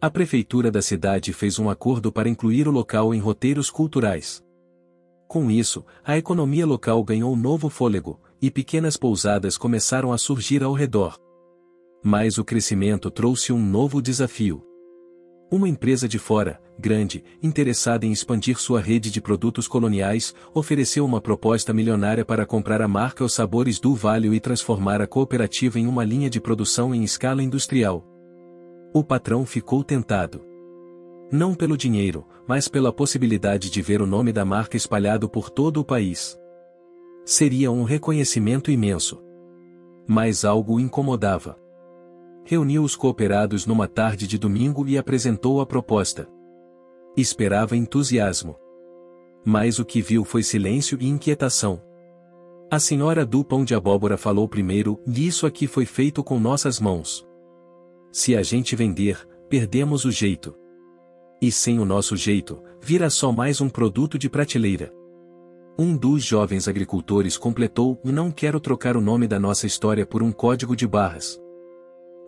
Speaker 1: A prefeitura da cidade fez um acordo para incluir o local em roteiros culturais. Com isso, a economia local ganhou novo fôlego, e pequenas pousadas começaram a surgir ao redor. Mas o crescimento trouxe um novo desafio. Uma empresa de fora, grande, interessada em expandir sua rede de produtos coloniais, ofereceu uma proposta milionária para comprar a marca Os Sabores do Vale e transformar a cooperativa em uma linha de produção em escala industrial. O patrão ficou tentado. Não pelo dinheiro, mas pela possibilidade de ver o nome da marca espalhado por todo o país. Seria um reconhecimento imenso. Mas algo o incomodava. Reuniu os cooperados numa tarde de domingo e apresentou a proposta. Esperava entusiasmo. Mas o que viu foi silêncio e inquietação. A senhora do pão de abóbora falou primeiro: "Isso aqui foi feito com nossas mãos. Se a gente vender, perdemos o jeito. E sem o nosso jeito, vira só mais um produto de prateleira." Um dos jovens agricultores completou: "Não quero trocar o nome da nossa história por um código de barras."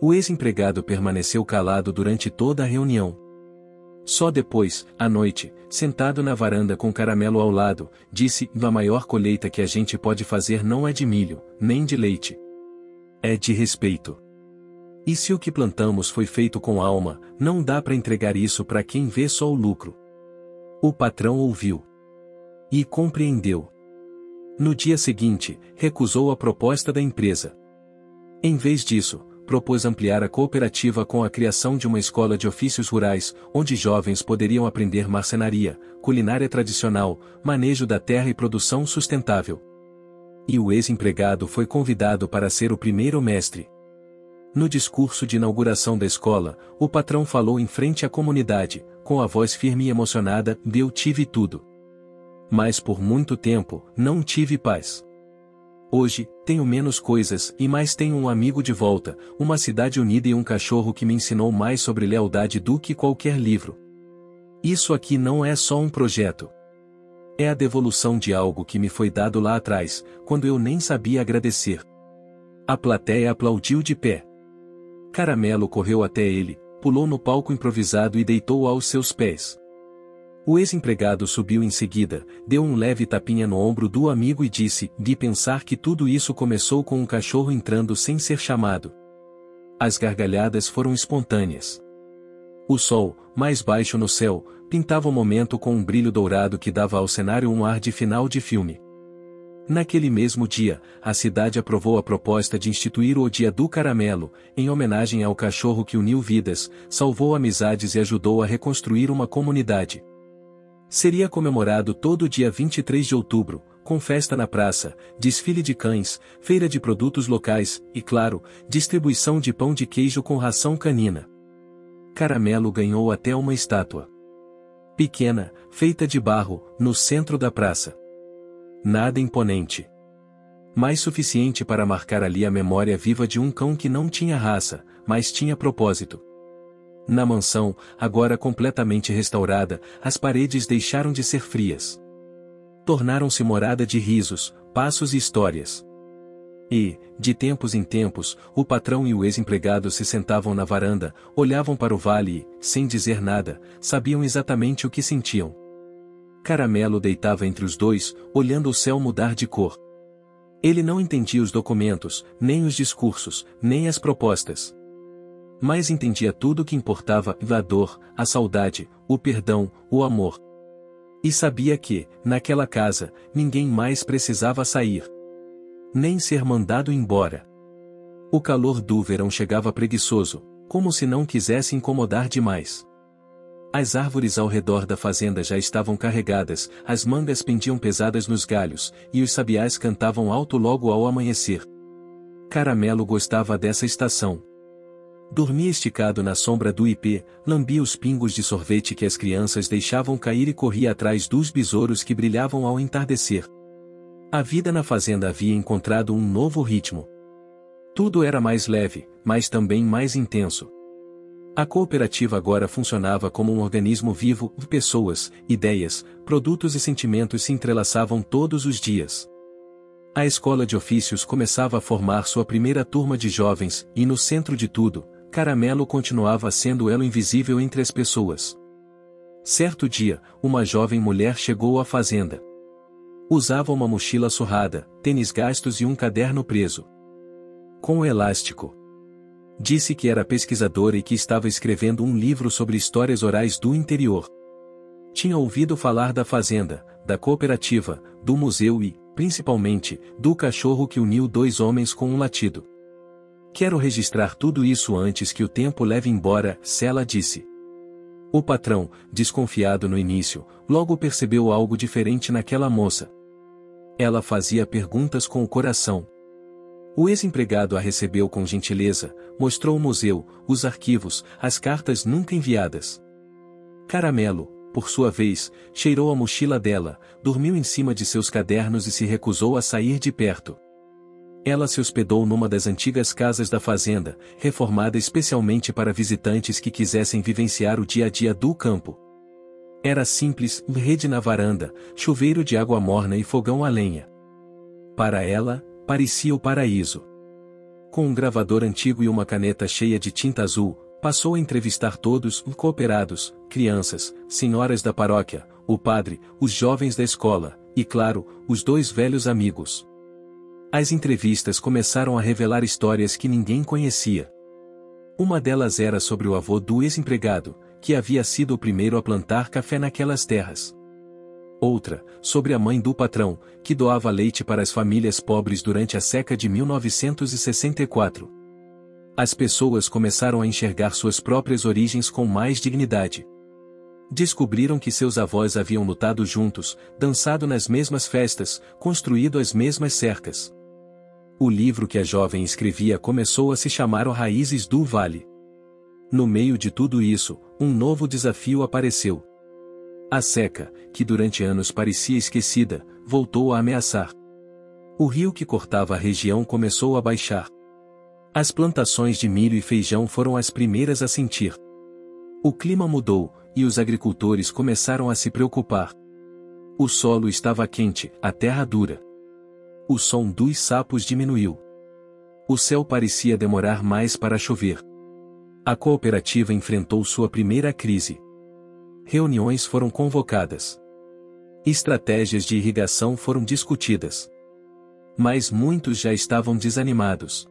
Speaker 1: O ex-empregado permaneceu calado durante toda a reunião. Só depois, à noite, sentado na varanda com Caramelo ao lado, disse: "A maior colheita que a gente pode fazer não é de milho, nem de leite. É de respeito. E se o que plantamos foi feito com alma, não dá para entregar isso para quem vê só o lucro." O patrão ouviu. E compreendeu. No dia seguinte, recusou a proposta da empresa. Em vez disso, propôs ampliar a cooperativa com a criação de uma escola de ofícios rurais, onde jovens poderiam aprender marcenaria, culinária tradicional, manejo da terra e produção sustentável. E o ex-empregado foi convidado para ser o primeiro mestre. No discurso de inauguração da escola, o patrão falou em frente à comunidade, com a voz firme e emocionada: "Eu tive tudo. Mas por muito tempo, não tive paz. Hoje, tenho menos coisas, e mais tenho um amigo de volta, uma cidade unida e um cachorro que me ensinou mais sobre lealdade do que qualquer livro. Isso aqui não é só um projeto. É a devolução de algo que me foi dado lá atrás, quando eu nem sabia agradecer." A plateia aplaudiu de pé. Caramelo correu até ele, pulou no palco improvisado e deitou aos seus pés. O ex-empregado subiu em seguida, deu um leve tapinha no ombro do amigo e disse: "De pensar que tudo isso começou com um cachorro entrando sem ser chamado." As gargalhadas foram espontâneas. O sol, mais baixo no céu, pintava o momento com um brilho dourado que dava ao cenário um ar de final de filme. Naquele mesmo dia, a cidade aprovou a proposta de instituir o Dia do Caramelo, em homenagem ao cachorro que uniu vidas, salvou amizades e ajudou a reconstruir uma comunidade. Seria comemorado todo dia 23 de outubro, com festa na praça, desfile de cães, feira de produtos locais e, claro, distribuição de pão de queijo com ração canina. Caramelo ganhou até uma estátua pequena, feita de barro, no centro da praça. Nada imponente, mas suficiente para marcar ali a memória viva de um cão que não tinha raça, mas tinha propósito. Na mansão, agora completamente restaurada, as paredes deixaram de ser frias. Tornaram-se morada de risos, passos e histórias. E, de tempos em tempos, o patrão e o ex-empregado se sentavam na varanda, olhavam para o vale e, sem dizer nada, sabiam exatamente o que sentiam. Caramelo deitava entre os dois, olhando o céu mudar de cor. Ele não entendia os documentos, nem os discursos, nem as propostas. Mas entendia tudo o que importava: a dor, a saudade, o perdão, o amor. E sabia que, naquela casa, ninguém mais precisava sair, nem ser mandado embora. O calor do verão chegava preguiçoso, como se não quisesse incomodar demais. As árvores ao redor da fazenda já estavam carregadas, as mangas pendiam pesadas nos galhos, e os sabiás cantavam alto logo ao amanhecer. Caramelo gostava dessa estação. Dormia esticado na sombra do ipê, lambia os pingos de sorvete que as crianças deixavam cair e corria atrás dos besouros que brilhavam ao entardecer. A vida na fazenda havia encontrado um novo ritmo. Tudo era mais leve, mas também mais intenso. A cooperativa agora funcionava como um organismo vivo, pessoas, ideias, produtos e sentimentos se entrelaçavam todos os dias. A escola de ofícios começava a formar sua primeira turma de jovens, e no centro de tudo, Caramelo continuava sendo o elo invisível entre as pessoas. Certo dia, uma jovem mulher chegou à fazenda. Usava uma mochila surrada, tênis gastos e um caderno preso com elástico. Disse que era pesquisadora e que estava escrevendo um livro sobre histórias orais do interior. Tinha ouvido falar da fazenda, da cooperativa, do museu e, principalmente, do cachorro que uniu dois homens com um latido. "Quero registrar tudo isso antes que o tempo leve embora", ela disse. O patrão, desconfiado no início, logo percebeu algo diferente naquela moça. Ela fazia perguntas com o coração. O ex-empregado a recebeu com gentileza, mostrou o museu, os arquivos, as cartas nunca enviadas. Caramelo, por sua vez, cheirou a mochila dela, dormiu em cima de seus cadernos e se recusou a sair de perto. Ela se hospedou numa das antigas casas da fazenda, reformada especialmente para visitantes que quisessem vivenciar o dia a dia do campo. Era simples, rede na varanda, chuveiro de água morna e fogão a lenha. Para ela, parecia o paraíso. Com um gravador antigo e uma caneta cheia de tinta azul, passou a entrevistar todos, cooperados, crianças, senhoras da paróquia, o padre, os jovens da escola, e claro, os dois velhos amigos. As entrevistas começaram a revelar histórias que ninguém conhecia. Uma delas era sobre o avô do ex-empregado, que havia sido o primeiro a plantar café naquelas terras. Outra, sobre a mãe do patrão, que doava leite para as famílias pobres durante a seca de 1964. As pessoas começaram a enxergar suas próprias origens com mais dignidade. Descobriram que seus avós haviam lutado juntos, dançado nas mesmas festas, construído as mesmas cercas. O livro que a jovem escrevia começou a se chamar Raízes do Vale. No meio de tudo isso, um novo desafio apareceu. A seca, que durante anos parecia esquecida, voltou a ameaçar. O rio que cortava a região começou a baixar. As plantações de milho e feijão foram as primeiras a sentir. O clima mudou, e os agricultores começaram a se preocupar. O solo estava quente, a terra dura. O som dos sapos diminuiu. O céu parecia demorar mais para chover. A cooperativa enfrentou sua primeira crise. Reuniões foram convocadas. Estratégias de irrigação foram discutidas. Mas muitos já estavam desanimados.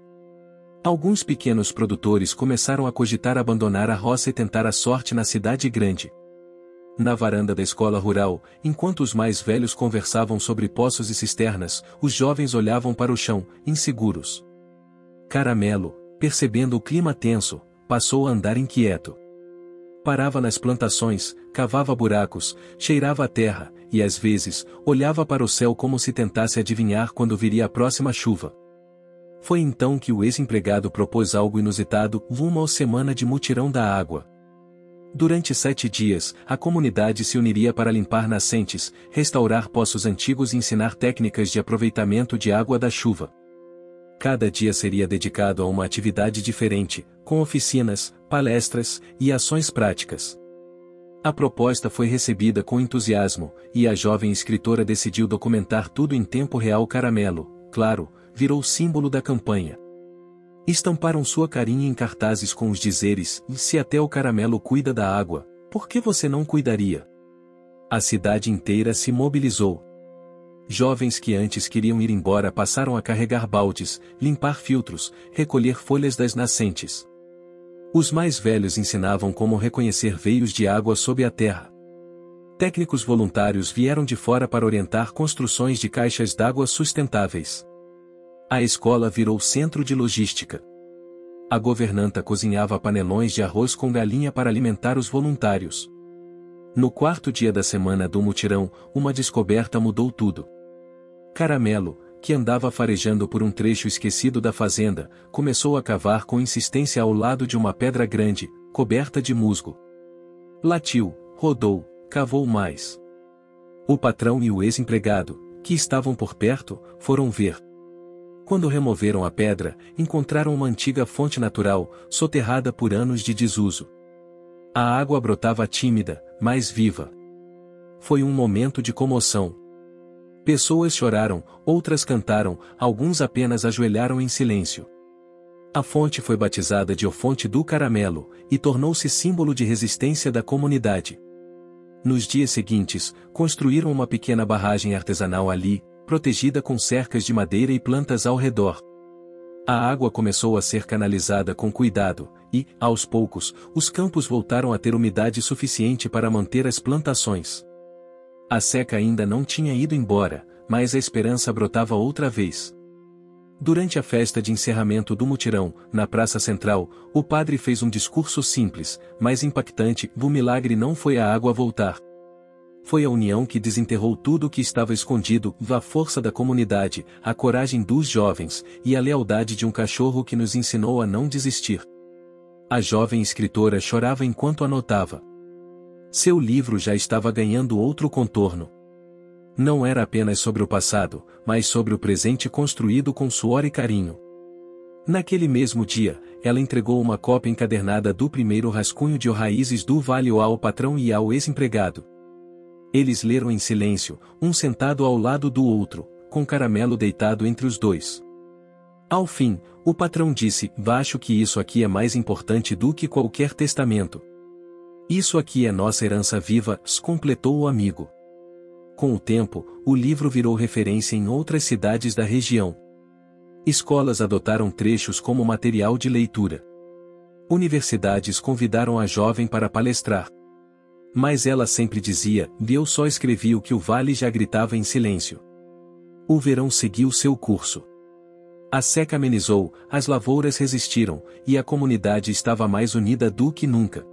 Speaker 1: Alguns pequenos produtores começaram a cogitar abandonar a roça e tentar a sorte na cidade grande. Na varanda da escola rural, enquanto os mais velhos conversavam sobre poços e cisternas, os jovens olhavam para o chão, inseguros. Caramelo, percebendo o clima tenso, passou a andar inquieto. Parava nas plantações, cavava buracos, cheirava a terra, e às vezes, olhava para o céu como se tentasse adivinhar quando viria a próxima chuva. Foi então que o ex-empregado propôs algo inusitado, uma semana de mutirão da água. Durante 7 dias, a comunidade se uniria para limpar nascentes, restaurar poços antigos e ensinar técnicas de aproveitamento de água da chuva. Cada dia seria dedicado a uma atividade diferente, com oficinas, palestras e ações práticas. A proposta foi recebida com entusiasmo, e a jovem escritora decidiu documentar tudo em tempo real. Caramelo, claro, virou símbolo da campanha. Estamparam sua carinha em cartazes com os dizeres: "Se até o caramelo cuida da água, por que você não cuidaria?" A cidade inteira se mobilizou. Jovens que antes queriam ir embora passaram a carregar baldes, limpar filtros, recolher folhas das nascentes. Os mais velhos ensinavam como reconhecer veios de água sob a terra. Técnicos voluntários vieram de fora para orientar construções de caixas d'água sustentáveis. A escola virou centro de logística. A governanta cozinhava panelões de arroz com galinha para alimentar os voluntários. No 4º dia da semana do mutirão, uma descoberta mudou tudo. Caramelo, que andava farejando por um trecho esquecido da fazenda, começou a cavar com insistência ao lado de uma pedra grande, coberta de musgo. Latiu, rodou, cavou mais. O patrão e o ex-empregado, que estavam por perto, foram ver. Quando removeram a pedra, encontraram uma antiga fonte natural, soterrada por anos de desuso. A água brotava tímida, mas viva. Foi um momento de comoção. Pessoas choraram, outras cantaram, alguns apenas ajoelharam em silêncio. A fonte foi batizada de Fonte do Caramelo, e tornou-se símbolo de resistência da comunidade. Nos dias seguintes, construíram uma pequena barragem artesanal ali, protegida com cercas de madeira e plantas ao redor. A água começou a ser canalizada com cuidado, e, aos poucos, os campos voltaram a ter umidade suficiente para manter as plantações. A seca ainda não tinha ido embora, mas a esperança brotava outra vez. Durante a festa de encerramento do mutirão, na praça central, o padre fez um discurso simples, mas impactante: o milagre não foi a água voltar. Foi a união que desenterrou tudo o que estava escondido, a força da comunidade, a coragem dos jovens, e a lealdade de um cachorro que nos ensinou a não desistir. A jovem escritora chorava enquanto anotava. Seu livro já estava ganhando outro contorno. Não era apenas sobre o passado, mas sobre o presente construído com suor e carinho. Naquele mesmo dia, ela entregou uma cópia encadernada do primeiro rascunho de Raízes do Vale ao patrão e ao ex-empregado. Eles leram em silêncio, um sentado ao lado do outro, com Caramelo deitado entre os dois. Ao fim, o patrão disse: "Acho que isso aqui é mais importante do que qualquer testamento. Isso aqui é nossa herança viva", completou o amigo. Com o tempo, o livro virou referência em outras cidades da região. Escolas adotaram trechos como material de leitura. Universidades convidaram a jovem para palestrar. Mas ela sempre dizia, eu só escrevi o que o vale já gritava em silêncio. O verão seguiu seu curso. A seca amenizou, as lavouras resistiram, e a comunidade estava mais unida do que nunca.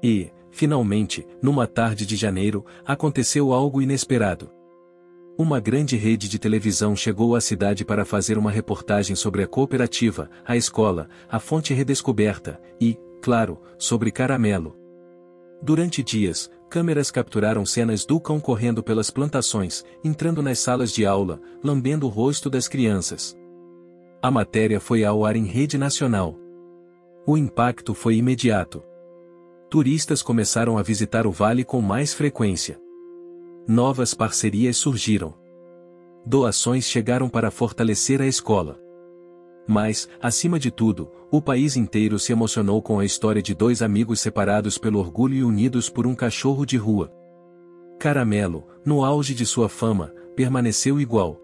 Speaker 1: E, finalmente, numa tarde de janeiro, aconteceu algo inesperado. Uma grande rede de televisão chegou à cidade para fazer uma reportagem sobre a cooperativa, a escola, a fonte redescoberta, e, claro, sobre Caramelo. Durante dias, câmeras capturaram cenas do cão correndo pelas plantações, entrando nas salas de aula, lambendo o rosto das crianças. A matéria foi ao ar em rede nacional. O impacto foi imediato. Turistas começaram a visitar o vale com mais frequência. Novas parcerias surgiram. Doações chegaram para fortalecer a escola. Mas, acima de tudo, o país inteiro se emocionou com a história de dois amigos separados pelo orgulho e unidos por um cachorro de rua. Caramelo, no auge de sua fama, permaneceu igual.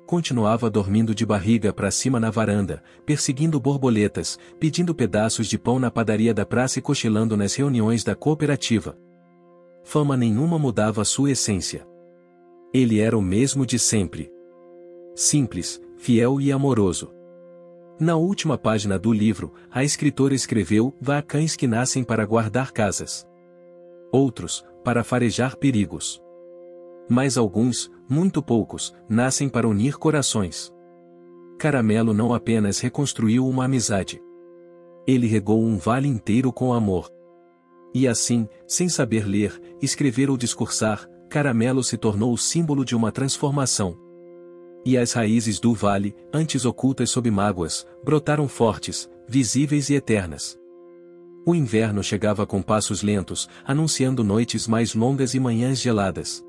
Speaker 1: Continuava dormindo de barriga para cima na varanda, perseguindo borboletas, pedindo pedaços de pão na padaria da praça e cochilando nas reuniões da cooperativa. Fama nenhuma mudava sua essência. Ele era o mesmo de sempre. Simples, fiel e amoroso. Na última página do livro, a escritora escreveu: há cães que nascem para guardar casas. Outros, para farejar perigos. Mas alguns, muito poucos, nascem para unir corações. Caramelo não apenas reconstruiu uma amizade. Ele regou um vale inteiro com amor. E assim, sem saber ler, escrever ou discursar, Caramelo se tornou o símbolo de uma transformação. E as raízes do vale, antes ocultas sob mágoas, brotaram fortes, visíveis e eternas. O inverno chegava com passos lentos, anunciando noites mais longas e manhãs geladas.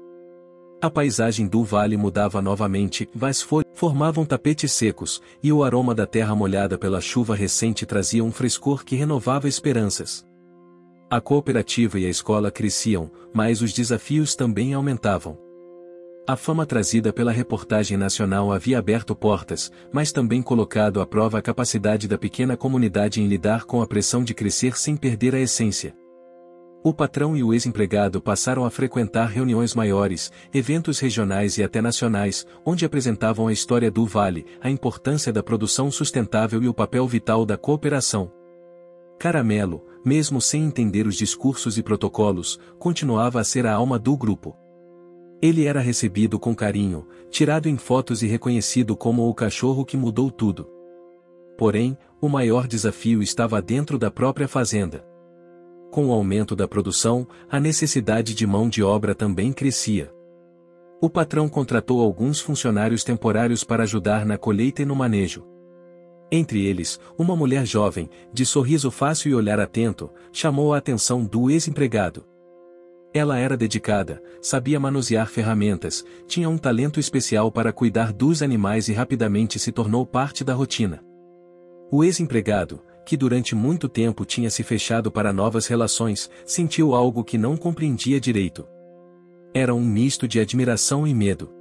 Speaker 1: A paisagem do vale mudava novamente, as folhas formavam tapetes secos, e o aroma da terra molhada pela chuva recente trazia um frescor que renovava esperanças. A cooperativa e a escola cresciam, mas os desafios também aumentavam. A fama trazida pela reportagem nacional havia aberto portas, mas também colocado à prova a capacidade da pequena comunidade em lidar com a pressão de crescer sem perder a essência. O patrão e o ex-empregado passaram a frequentar reuniões maiores, eventos regionais e até nacionais, onde apresentavam a história do vale, a importância da produção sustentável e o papel vital da cooperação. Caramelo, mesmo sem entender os discursos e protocolos, continuava a ser a alma do grupo. Ele era recebido com carinho, tirado em fotos e reconhecido como o cachorro que mudou tudo. Porém, o maior desafio estava dentro da própria fazenda. Com o aumento da produção, a necessidade de mão de obra também crescia. O patrão contratou alguns funcionários temporários para ajudar na colheita e no manejo. Entre eles, uma mulher jovem, de sorriso fácil e olhar atento, chamou a atenção do ex-empregado. Ela era dedicada, sabia manusear ferramentas, tinha um talento especial para cuidar dos animais e rapidamente se tornou parte da rotina. O ex-empregado, que durante muito tempo tinha se fechado para novas relações, sentiu algo que não compreendia direito. Era um misto de admiração e medo.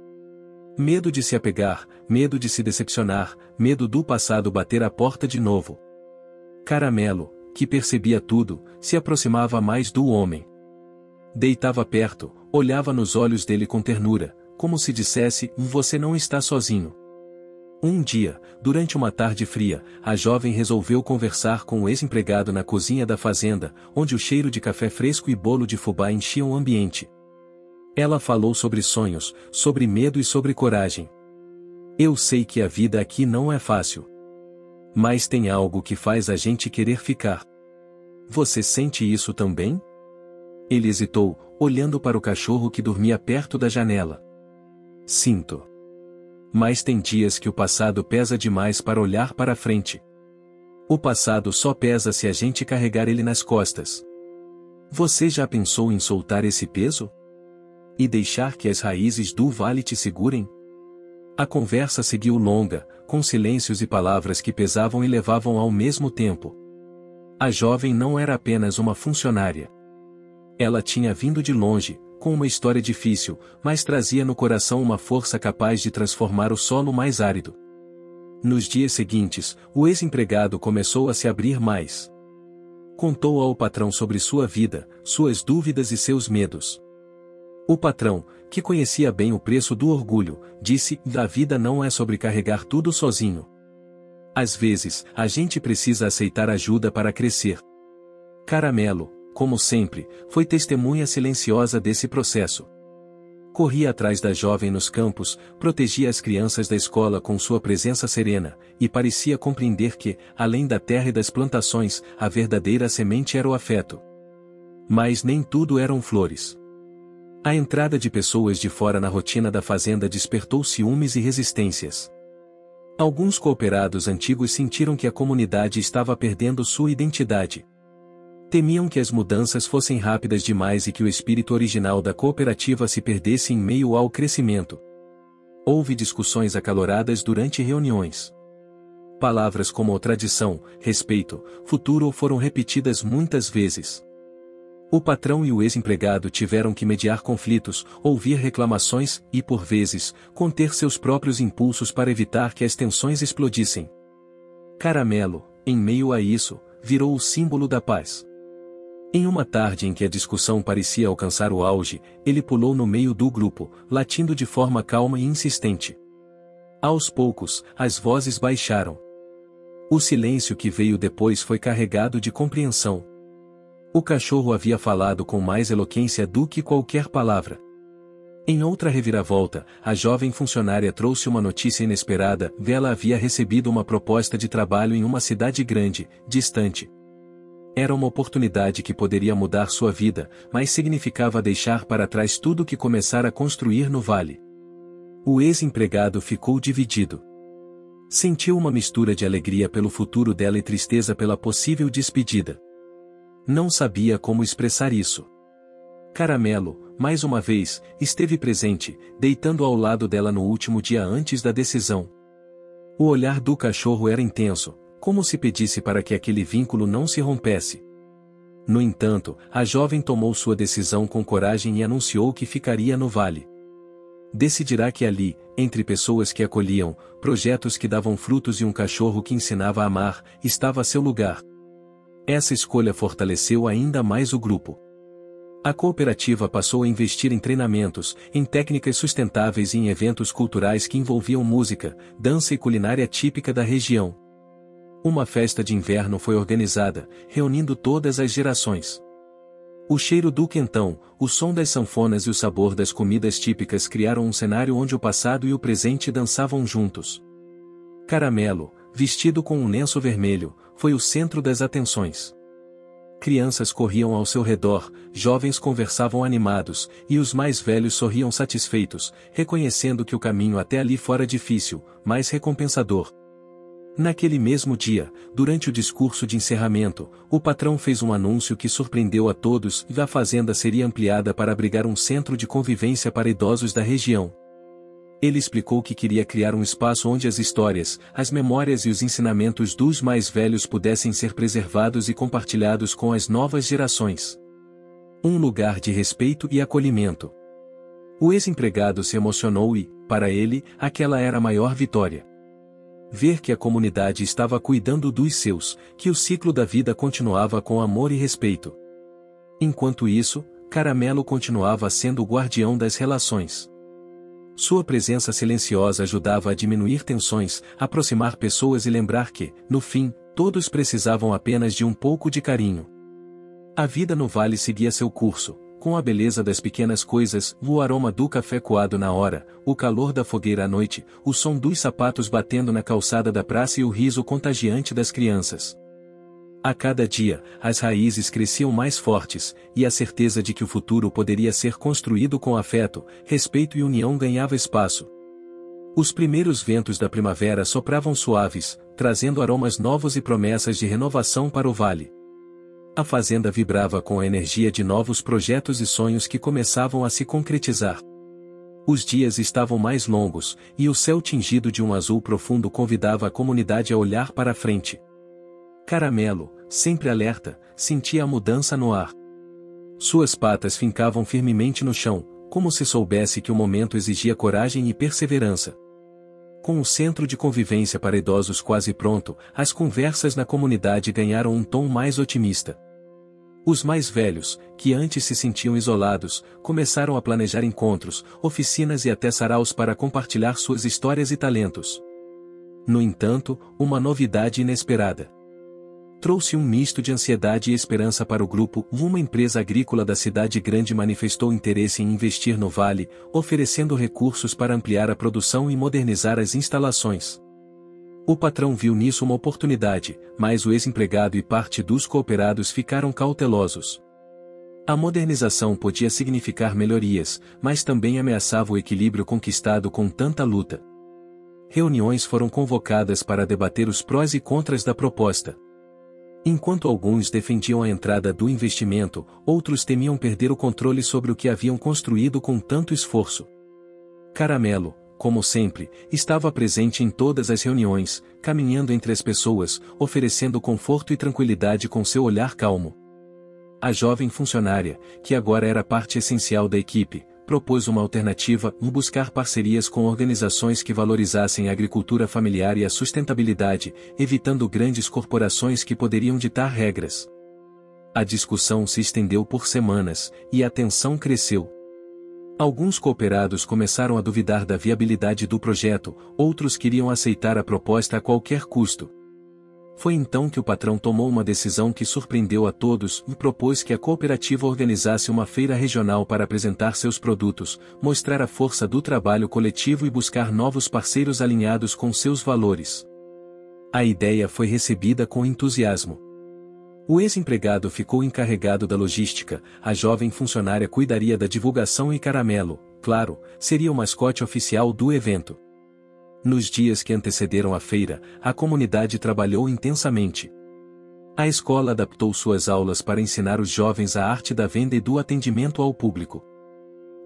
Speaker 1: Medo de se apegar, medo de se decepcionar, medo do passado bater à porta de novo. Caramelo, que percebia tudo, se aproximava mais do homem. Deitava perto, olhava nos olhos dele com ternura, como se dissesse: você não está sozinho. Um dia, durante uma tarde fria, a jovem resolveu conversar com o ex-empregado na cozinha da fazenda, onde o cheiro de café fresco e bolo de fubá enchiam o ambiente. Ela falou sobre sonhos, sobre medo e sobre coragem. Eu sei que a vida aqui não é fácil. Mas tem algo que faz a gente querer ficar. Você sente isso também? Ele hesitou, olhando para o cachorro que dormia perto da janela. Sinto. Mas tem dias que o passado pesa demais para olhar para frente. O passado só pesa se a gente carregar ele nas costas. Você já pensou em soltar esse peso? E deixar que as raízes do vale te segurem? A conversa seguiu longa, com silêncios e palavras que pesavam e levavam ao mesmo tempo. A jovem não era apenas uma funcionária. Ela tinha vindo de longe, com uma história difícil, mas trazia no coração uma força capaz de transformar o solo mais árido. Nos dias seguintes, o ex-empregado começou a se abrir mais. Contou ao patrão sobre sua vida, suas dúvidas e seus medos. O patrão, que conhecia bem o preço do orgulho, disse: a vida não é sobre carregar tudo sozinho. Às vezes, a gente precisa aceitar ajuda para crescer. Caramelo, como sempre, foi testemunha silenciosa desse processo. Corria atrás da jovem nos campos, protegia as crianças da escola com sua presença serena, e parecia compreender que, além da terra e das plantações, a verdadeira semente era o afeto. Mas nem tudo eram flores. A entrada de pessoas de fora na rotina da fazenda despertou ciúmes e resistências. Alguns cooperados antigos sentiram que a comunidade estava perdendo sua identidade. Temiam que as mudanças fossem rápidas demais e que o espírito original da cooperativa se perdesse em meio ao crescimento. Houve discussões acaloradas durante reuniões. Palavras como tradição, respeito, futuro foram repetidas muitas vezes. O patrão e o ex-empregado tiveram que mediar conflitos, ouvir reclamações e, por vezes, conter seus próprios impulsos para evitar que as tensões explodissem. Caramelo, em meio a isso, virou o símbolo da paz. Em uma tarde em que a discussão parecia alcançar o auge, ele pulou no meio do grupo, latindo de forma calma e insistente. Aos poucos, as vozes baixaram. O silêncio que veio depois foi carregado de compreensão. O cachorro havia falado com mais eloquência do que qualquer palavra. Em outra reviravolta, a jovem funcionária trouxe uma notícia inesperada: ela havia recebido uma proposta de trabalho em uma cidade grande, distante. Era uma oportunidade que poderia mudar sua vida, mas significava deixar para trás tudo que começara a construir no vale. O ex-empregado ficou dividido. Sentiu uma mistura de alegria pelo futuro dela e tristeza pela possível despedida. Não sabia como expressar isso. Caramelo, mais uma vez, esteve presente, deitando ao lado dela no último dia antes da decisão. O olhar do cachorro era intenso, como se pedisse para que aquele vínculo não se rompesse. No entanto, a jovem tomou sua decisão com coragem e anunciou que ficaria no vale. Decidirá que ali, entre pessoas que acolhiam, projetos que davam frutos e um cachorro que ensinava a amar, estava seu lugar. Essa escolha fortaleceu ainda mais o grupo. A cooperativa passou a investir em treinamentos, em técnicas sustentáveis e em eventos culturais que envolviam música, dança e culinária típica da região. Uma festa de inverno foi organizada, reunindo todas as gerações. O cheiro do quentão, o som das sanfonas e o sabor das comidas típicas criaram um cenário onde o passado e o presente dançavam juntos. Caramelo, vestido com um lenço vermelho, foi o centro das atenções. Crianças corriam ao seu redor, jovens conversavam animados, e os mais velhos sorriam satisfeitos, reconhecendo que o caminho até ali fora difícil, mas recompensador. Naquele mesmo dia, durante o discurso de encerramento, o patrão fez um anúncio que surpreendeu a todos: a fazenda seria ampliada para abrigar um centro de convivência para idosos da região. Ele explicou que queria criar um espaço onde as histórias, as memórias e os ensinamentos dos mais velhos pudessem ser preservados e compartilhados com as novas gerações. Um lugar de respeito e acolhimento. O ex-empregado se emocionou e, para ele, aquela era a maior vitória. Ver que a comunidade estava cuidando dos seus, que o ciclo da vida continuava com amor e respeito. Enquanto isso, Caramelo continuava sendo o guardião das relações. Sua presença silenciosa ajudava a diminuir tensões, aproximar pessoas e lembrar que, no fim, todos precisavam apenas de um pouco de carinho. A vida no vale seguia seu curso, com a beleza das pequenas coisas, o aroma do café coado na hora, o calor da fogueira à noite, o som dos sapatos batendo na calçada da praça e o riso contagiante das crianças. A cada dia, as raízes cresciam mais fortes, e a certeza de que o futuro poderia ser construído com afeto, respeito e união ganhava espaço. Os primeiros ventos da primavera sopravam suaves, trazendo aromas novos e promessas de renovação para o vale. A fazenda vibrava com a energia de novos projetos e sonhos que começavam a se concretizar. Os dias estavam mais longos, e o céu tingido de um azul profundo convidava a comunidade a olhar para a frente. Caramelo, sempre alerta, sentia a mudança no ar. Suas patas fincavam firmemente no chão, como se soubesse que o momento exigia coragem e perseverança. Com o centro de convivência para idosos quase pronto, as conversas na comunidade ganharam um tom mais otimista. Os mais velhos, que antes se sentiam isolados, começaram a planejar encontros, oficinas e até saraus para compartilhar suas histórias e talentos. No entanto, uma novidade inesperada trouxe um misto de ansiedade e esperança para o grupo. Uma empresa agrícola da cidade grande manifestou interesse em investir no vale, oferecendo recursos para ampliar a produção e modernizar as instalações. O patrão viu nisso uma oportunidade, mas o ex-empregado e parte dos cooperados ficaram cautelosos. A modernização podia significar melhorias, mas também ameaçava o equilíbrio conquistado com tanta luta. Reuniões foram convocadas para debater os prós e contras da proposta. Enquanto alguns defendiam a entrada do investimento, outros temiam perder o controle sobre o que haviam construído com tanto esforço. Caramelo, como sempre, estava presente em todas as reuniões, caminhando entre as pessoas, oferecendo conforto e tranquilidade com seu olhar calmo. A jovem funcionária, que agora era parte essencial da equipe, propôs uma alternativa: buscar parcerias com organizações que valorizassem a agricultura familiar e a sustentabilidade, evitando grandes corporações que poderiam ditar regras. A discussão se estendeu por semanas, e a tensão cresceu. Alguns cooperados começaram a duvidar da viabilidade do projeto, outros queriam aceitar a proposta a qualquer custo. Foi então que o patrão tomou uma decisão que surpreendeu a todos e propôs que a cooperativa organizasse uma feira regional para apresentar seus produtos, mostrar a força do trabalho coletivo e buscar novos parceiros alinhados com seus valores. A ideia foi recebida com entusiasmo. O ex-empregado ficou encarregado da logística, a jovem funcionária cuidaria da divulgação e Caramelo, claro, seria o mascote oficial do evento. Nos dias que antecederam a feira, a comunidade trabalhou intensamente. A escola adaptou suas aulas para ensinar os jovens a arte da venda e do atendimento ao público.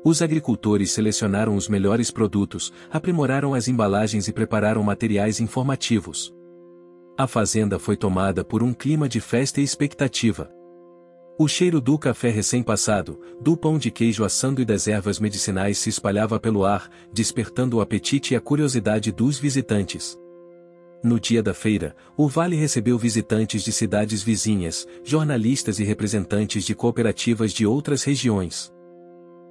Speaker 1: Os agricultores selecionaram os melhores produtos, aprimoraram as embalagens e prepararam materiais informativos. A fazenda foi tomada por um clima de festa e expectativa. O cheiro do café recém-passado, do pão de queijo assando e das ervas medicinais se espalhava pelo ar, despertando o apetite e a curiosidade dos visitantes. No dia da feira, o vale recebeu visitantes de cidades vizinhas, jornalistas e representantes de cooperativas de outras regiões.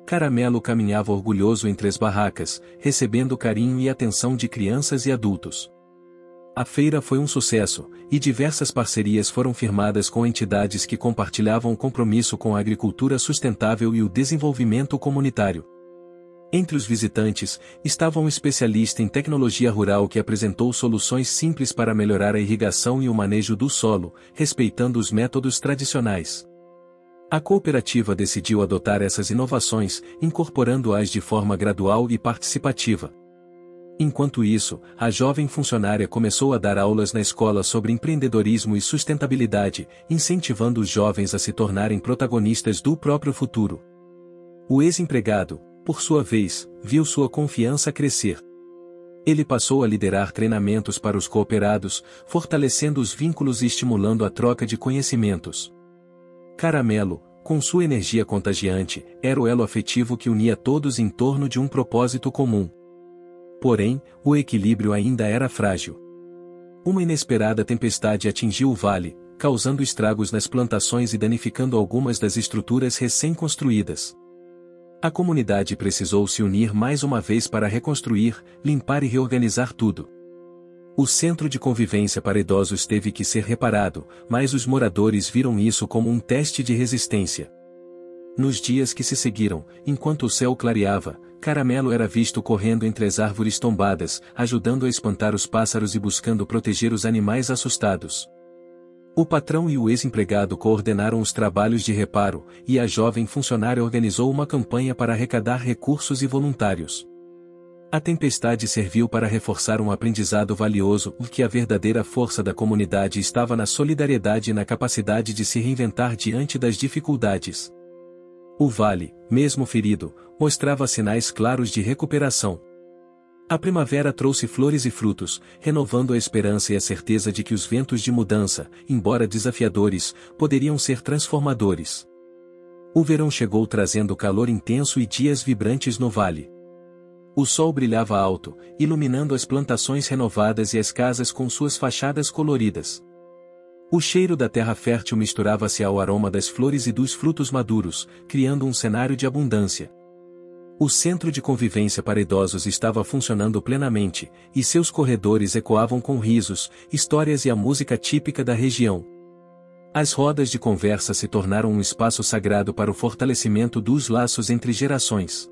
Speaker 1: Caramelo caminhava orgulhoso entre as barracas, recebendo carinho e atenção de crianças e adultos. A feira foi um sucesso, e diversas parcerias foram firmadas com entidades que compartilhavam o compromisso com a agricultura sustentável e o desenvolvimento comunitário. Entre os visitantes, estava um especialista em tecnologia rural que apresentou soluções simples para melhorar a irrigação e o manejo do solo, respeitando os métodos tradicionais. A cooperativa decidiu adotar essas inovações, incorporando-as de forma gradual e participativa. Enquanto isso, a jovem funcionária começou a dar aulas na escola sobre empreendedorismo e sustentabilidade, incentivando os jovens a se tornarem protagonistas do próprio futuro. O ex-empregado, por sua vez, viu sua confiança crescer. Ele passou a liderar treinamentos para os cooperados, fortalecendo os vínculos e estimulando a troca de conhecimentos. Caramelo, com sua energia contagiante, era o elo afetivo que unia todos em torno de um propósito comum. Porém, o equilíbrio ainda era frágil. Uma inesperada tempestade atingiu o vale, causando estragos nas plantações e danificando algumas das estruturas recém-construídas. A comunidade precisou se unir mais uma vez para reconstruir, limpar e reorganizar tudo. O centro de convivência para idosos teve que ser reparado, mas os moradores viram isso como um teste de resistência. Nos dias que se seguiram, enquanto o céu clareava, Caramelo era visto correndo entre as árvores tombadas, ajudando a espantar os pássaros e buscando proteger os animais assustados. O patrão e o ex-empregado coordenaram os trabalhos de reparo, e a jovem funcionária organizou uma campanha para arrecadar recursos e voluntários. A tempestade serviu para reforçar um aprendizado valioso, que a verdadeira força da comunidade estava na solidariedade e na capacidade de se reinventar diante das dificuldades. O vale, mesmo ferido, mostrava sinais claros de recuperação. A primavera trouxe flores e frutos, renovando a esperança e a certeza de que os ventos de mudança, embora desafiadores, poderiam ser transformadores. O verão chegou trazendo calor intenso e dias vibrantes no vale. O sol brilhava alto, iluminando as plantações renovadas e as casas com suas fachadas coloridas. O cheiro da terra fértil misturava-se ao aroma das flores e dos frutos maduros, criando um cenário de abundância. O centro de convivência para idosos estava funcionando plenamente, e seus corredores ecoavam com risos, histórias e a música típica da região. As rodas de conversa se tornaram um espaço sagrado para o fortalecimento dos laços entre gerações.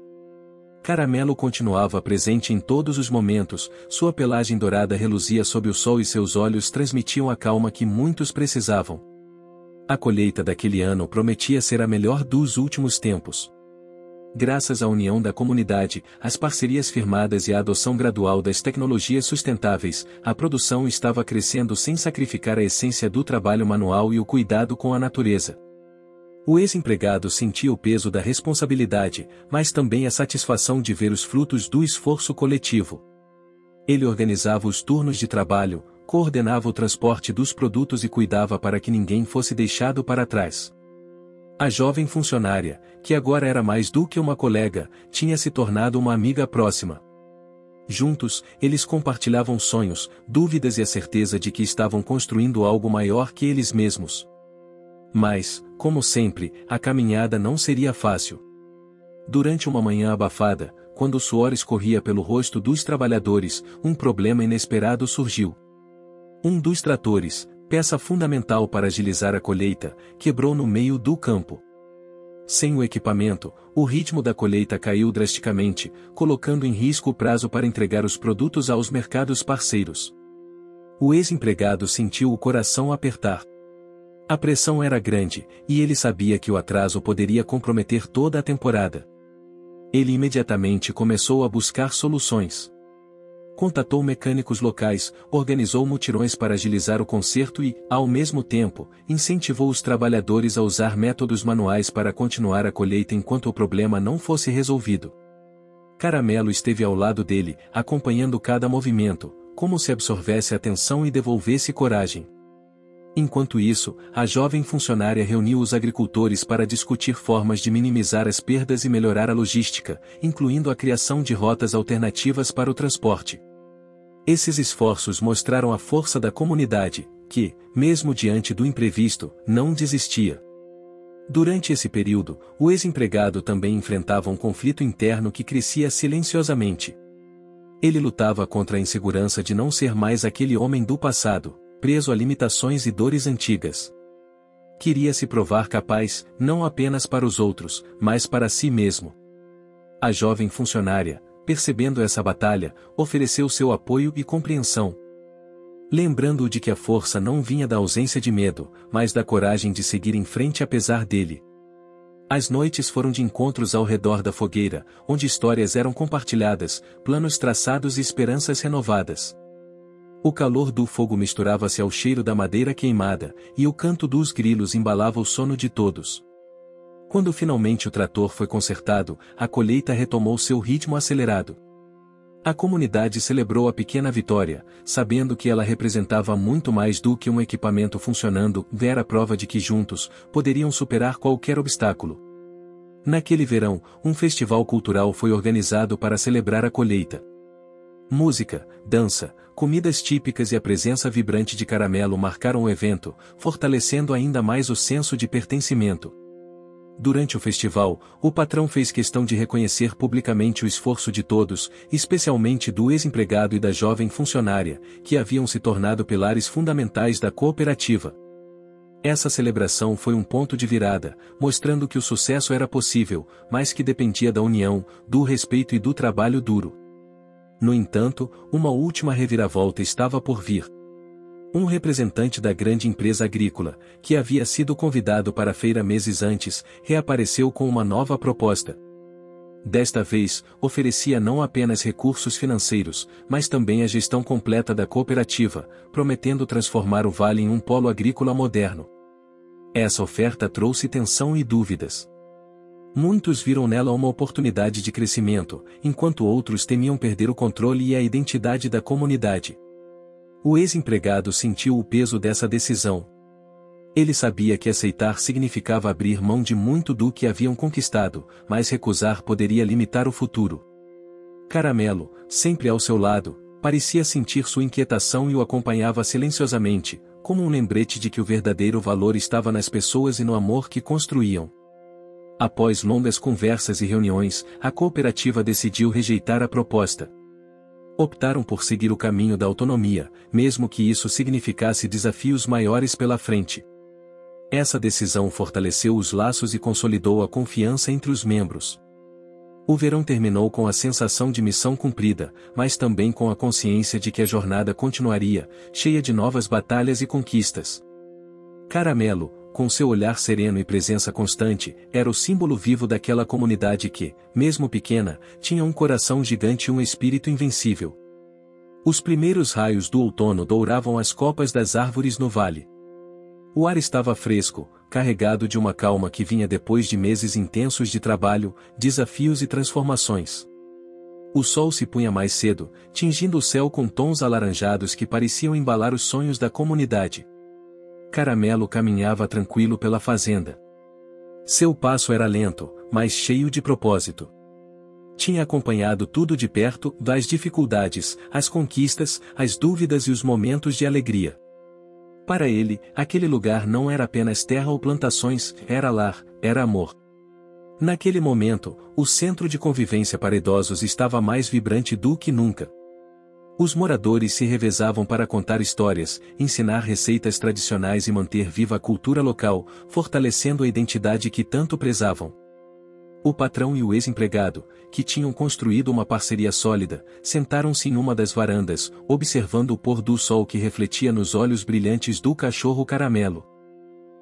Speaker 1: Caramelo continuava presente em todos os momentos, sua pelagem dourada reluzia sob o sol e seus olhos transmitiam a calma que muitos precisavam. A colheita daquele ano prometia ser a melhor dos últimos tempos. Graças à união da comunidade, às parcerias firmadas e à adoção gradual das tecnologias sustentáveis, a produção estava crescendo sem sacrificar a essência do trabalho manual e o cuidado com a natureza. O ex-empregado sentia o peso da responsabilidade, mas também a satisfação de ver os frutos do esforço coletivo. Ele organizava os turnos de trabalho, coordenava o transporte dos produtos e cuidava para que ninguém fosse deixado para trás. A jovem funcionária, que agora era mais do que uma colega, tinha se tornado uma amiga próxima. Juntos, eles compartilhavam sonhos, dúvidas e a certeza de que estavam construindo algo maior que eles mesmos. Mas, como sempre, a caminhada não seria fácil. Durante uma manhã abafada, quando o suor escorria pelo rosto dos trabalhadores, um problema inesperado surgiu. Um dos tratores, peça fundamental para agilizar a colheita, quebrou no meio do campo. Sem o equipamento, o ritmo da colheita caiu drasticamente, colocando em risco o prazo para entregar os produtos aos mercados parceiros. O ex-empregado sentiu o coração apertar. A pressão era grande, e ele sabia que o atraso poderia comprometer toda a temporada. Ele imediatamente começou a buscar soluções. Contatou mecânicos locais, organizou mutirões para agilizar o conserto e, ao mesmo tempo, incentivou os trabalhadores a usar métodos manuais para continuar a colheita enquanto o problema não fosse resolvido. Caramelo esteve ao lado dele, acompanhando cada movimento, como se absorvesse atenção e devolvesse coragem. Enquanto isso, a jovem funcionária reuniu os agricultores para discutir formas de minimizar as perdas e melhorar a logística, incluindo a criação de rotas alternativas para o transporte. Esses esforços mostraram a força da comunidade, que, mesmo diante do imprevisto, não desistia. Durante esse período, o ex-empregado também enfrentava um conflito interno que crescia silenciosamente. Ele lutava contra a insegurança de não ser mais aquele homem do passado, preso a limitações e dores antigas. Queria se provar capaz, não apenas para os outros, mas para si mesmo. A jovem funcionária, percebendo essa batalha, ofereceu seu apoio e compreensão. Lembrando-o de que a força não vinha da ausência de medo, mas da coragem de seguir em frente apesar dele. As noites foram de encontros ao redor da fogueira, onde histórias eram compartilhadas, planos traçados e esperanças renovadas. O calor do fogo misturava-se ao cheiro da madeira queimada, e o canto dos grilos embalava o sono de todos. Quando finalmente o trator foi consertado, a colheita retomou seu ritmo acelerado. A comunidade celebrou a pequena vitória, sabendo que ela representava muito mais do que um equipamento funcionando, era a prova de que juntos, poderiam superar qualquer obstáculo. Naquele verão, um festival cultural foi organizado para celebrar a colheita. Música, dança, comidas típicas e a presença vibrante de Caramelo marcaram o evento, fortalecendo ainda mais o senso de pertencimento. Durante o festival, o patrão fez questão de reconhecer publicamente o esforço de todos, especialmente do ex-empregado e da jovem funcionária, que haviam se tornado pilares fundamentais da cooperativa. Essa celebração foi um ponto de virada, mostrando que o sucesso era possível, mas que dependia da união, do respeito e do trabalho duro. No entanto, uma última reviravolta estava por vir. Um representante da grande empresa agrícola, que havia sido convidado para a feira meses antes, reapareceu com uma nova proposta. Desta vez, oferecia não apenas recursos financeiros, mas também a gestão completa da cooperativa, prometendo transformar o vale em um polo agrícola moderno. Essa oferta trouxe tensão e dúvidas. Muitos viram nela uma oportunidade de crescimento, enquanto outros temiam perder o controle e a identidade da comunidade. O ex-empregado sentiu o peso dessa decisão. Ele sabia que aceitar significava abrir mão de muito do que haviam conquistado, mas recusar poderia limitar o futuro. Caramelo, sempre ao seu lado, parecia sentir sua inquietação e o acompanhava silenciosamente, como um lembrete de que o verdadeiro valor estava nas pessoas e no amor que construíam. Após longas conversas e reuniões, a cooperativa decidiu rejeitar a proposta. Optaram por seguir o caminho da autonomia, mesmo que isso significasse desafios maiores pela frente. Essa decisão fortaleceu os laços e consolidou a confiança entre os membros. O verão terminou com a sensação de missão cumprida, mas também com a consciência de que a jornada continuaria, cheia de novas batalhas e conquistas. Caramelo, com seu olhar sereno e presença constante, era o símbolo vivo daquela comunidade que, mesmo pequena, tinha um coração gigante e um espírito invencível. Os primeiros raios do outono douravam as copas das árvores no vale. O ar estava fresco, carregado de uma calma que vinha depois de meses intensos de trabalho, desafios e transformações. O sol se punha mais cedo, tingindo o céu com tons alaranjados que pareciam embalar os sonhos da comunidade. Caramelo caminhava tranquilo pela fazenda. Seu passo era lento, mas cheio de propósito. Tinha acompanhado tudo de perto, das dificuldades, as conquistas, as dúvidas e os momentos de alegria. Para ele, aquele lugar não era apenas terra ou plantações, era lar, era amor. Naquele momento, o centro de convivência para idosos estava mais vibrante do que nunca. Os moradores se revezavam para contar histórias, ensinar receitas tradicionais e manter viva a cultura local, fortalecendo a identidade que tanto prezavam. O patrão e o ex-empregado, que tinham construído uma parceria sólida, sentaram-se em uma das varandas, observando o pôr do sol que refletia nos olhos brilhantes do cachorro Caramelo.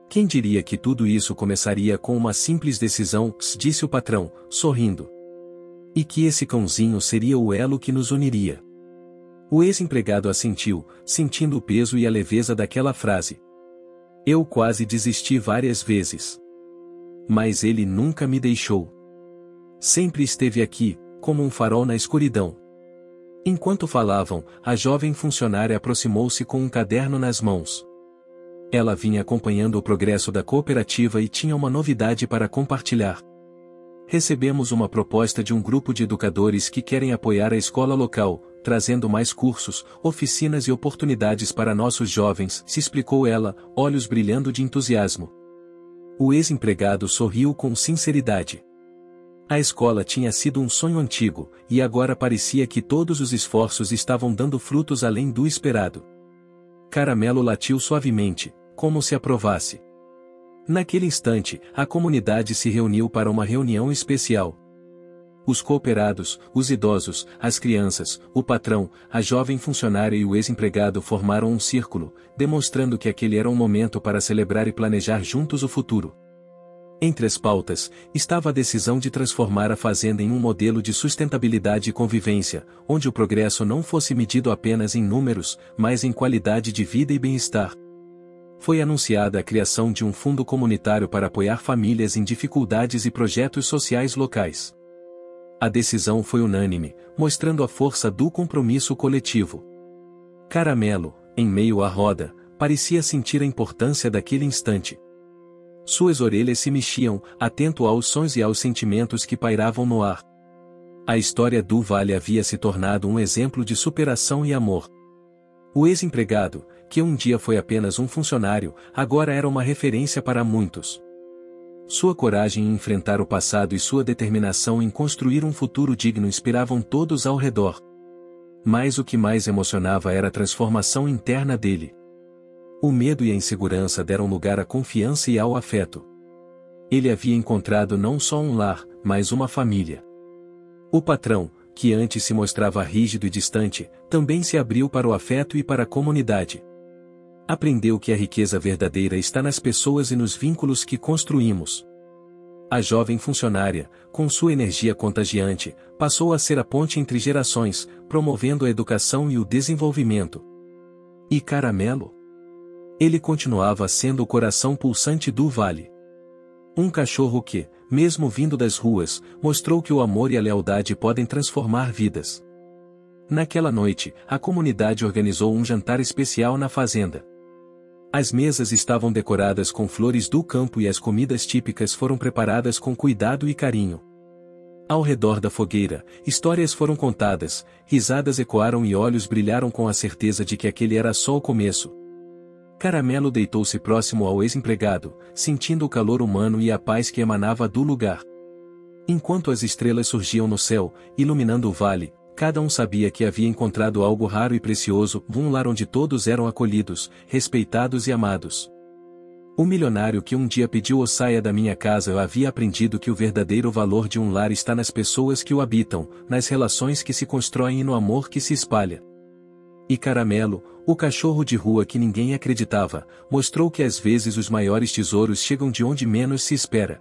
Speaker 1: Quem diria que tudo isso começaria com uma simples decisão, disse o patrão, sorrindo. E que esse cãozinho seria o elo que nos uniria. O ex-empregado assentiu, sentindo o peso e a leveza daquela frase. Eu quase desisti várias vezes. Mas ele nunca me deixou. Sempre esteve aqui, como um farol na escuridão. Enquanto falavam, a jovem funcionária aproximou-se com um caderno nas mãos. Ela vinha acompanhando o progresso da cooperativa e tinha uma novidade para compartilhar. Recebemos uma proposta de um grupo de educadores que querem apoiar a escola local, trazendo mais cursos, oficinas e oportunidades para nossos jovens, se explicou ela, olhos brilhando de entusiasmo. O ex-empregado sorriu com sinceridade. A escola tinha sido um sonho antigo, e agora parecia que todos os esforços estavam dando frutos além do esperado. Caramelo latiu suavemente, como se aprovasse. Naquele instante, a comunidade se reuniu para uma reunião especial. Os cooperados, os idosos, as crianças, o patrão, a jovem funcionária e o ex-empregado formaram um círculo, demonstrando que aquele era um momento para celebrar e planejar juntos o futuro. Entre as pautas, estava a decisão de transformar a fazenda em um modelo de sustentabilidade e convivência, onde o progresso não fosse medido apenas em números, mas em qualidade de vida e bem-estar. Foi anunciada a criação de um fundo comunitário para apoiar famílias em dificuldades e projetos sociais locais. A decisão foi unânime, mostrando a força do compromisso coletivo. Caramelo, em meio à roda, parecia sentir a importância daquele instante. Suas orelhas se mexiam, atento aos sons e aos sentimentos que pairavam no ar. A história do vale havia se tornado um exemplo de superação e amor. O ex-empregado, que um dia foi apenas um funcionário, agora era uma referência para muitos. Sua coragem em enfrentar o passado e sua determinação em construir um futuro digno inspiravam todos ao redor. Mas o que mais emocionava era a transformação interna dele. O medo e a insegurança deram lugar à confiança e ao afeto. Ele havia encontrado não só um lar, mas uma família. O patrão, que antes se mostrava rígido e distante, também se abriu para o afeto e para a comunidade. Aprendeu que a riqueza verdadeira está nas pessoas e nos vínculos que construímos. A jovem funcionária, com sua energia contagiante, passou a ser a ponte entre gerações, promovendo a educação e o desenvolvimento. E Caramelo? Ele continuava sendo o coração pulsante do vale. Um cachorro que, mesmo vindo das ruas, mostrou que o amor e a lealdade podem transformar vidas. Naquela noite, a comunidade organizou um jantar especial na fazenda. As mesas estavam decoradas com flores do campo e as comidas típicas foram preparadas com cuidado e carinho. Ao redor da fogueira, histórias foram contadas, risadas ecoaram e olhos brilharam com a certeza de que aquele era só o começo. Caramelo deitou-se próximo ao ex-empregado, sentindo o calor humano e a paz que emanava do lugar. Enquanto as estrelas surgiam no céu, iluminando o vale, cada um sabia que havia encontrado algo raro e precioso, um lar onde todos eram acolhidos, respeitados e amados. O milionário que um dia pediu "Oh, saia da minha casa" havia aprendido que o verdadeiro valor de um lar está nas pessoas que o habitam, nas relações que se constroem e no amor que se espalha. E Caramelo, o cachorro de rua que ninguém acreditava, mostrou que às vezes os maiores tesouros chegam de onde menos se espera.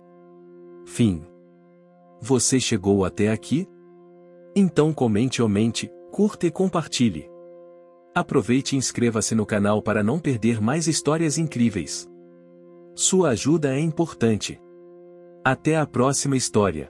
Speaker 1: Fim. Você chegou até aqui? Então comente, curta e compartilhe. Aproveite e inscreva-se no canal para não perder mais histórias incríveis. Sua ajuda é importante. Até a próxima história.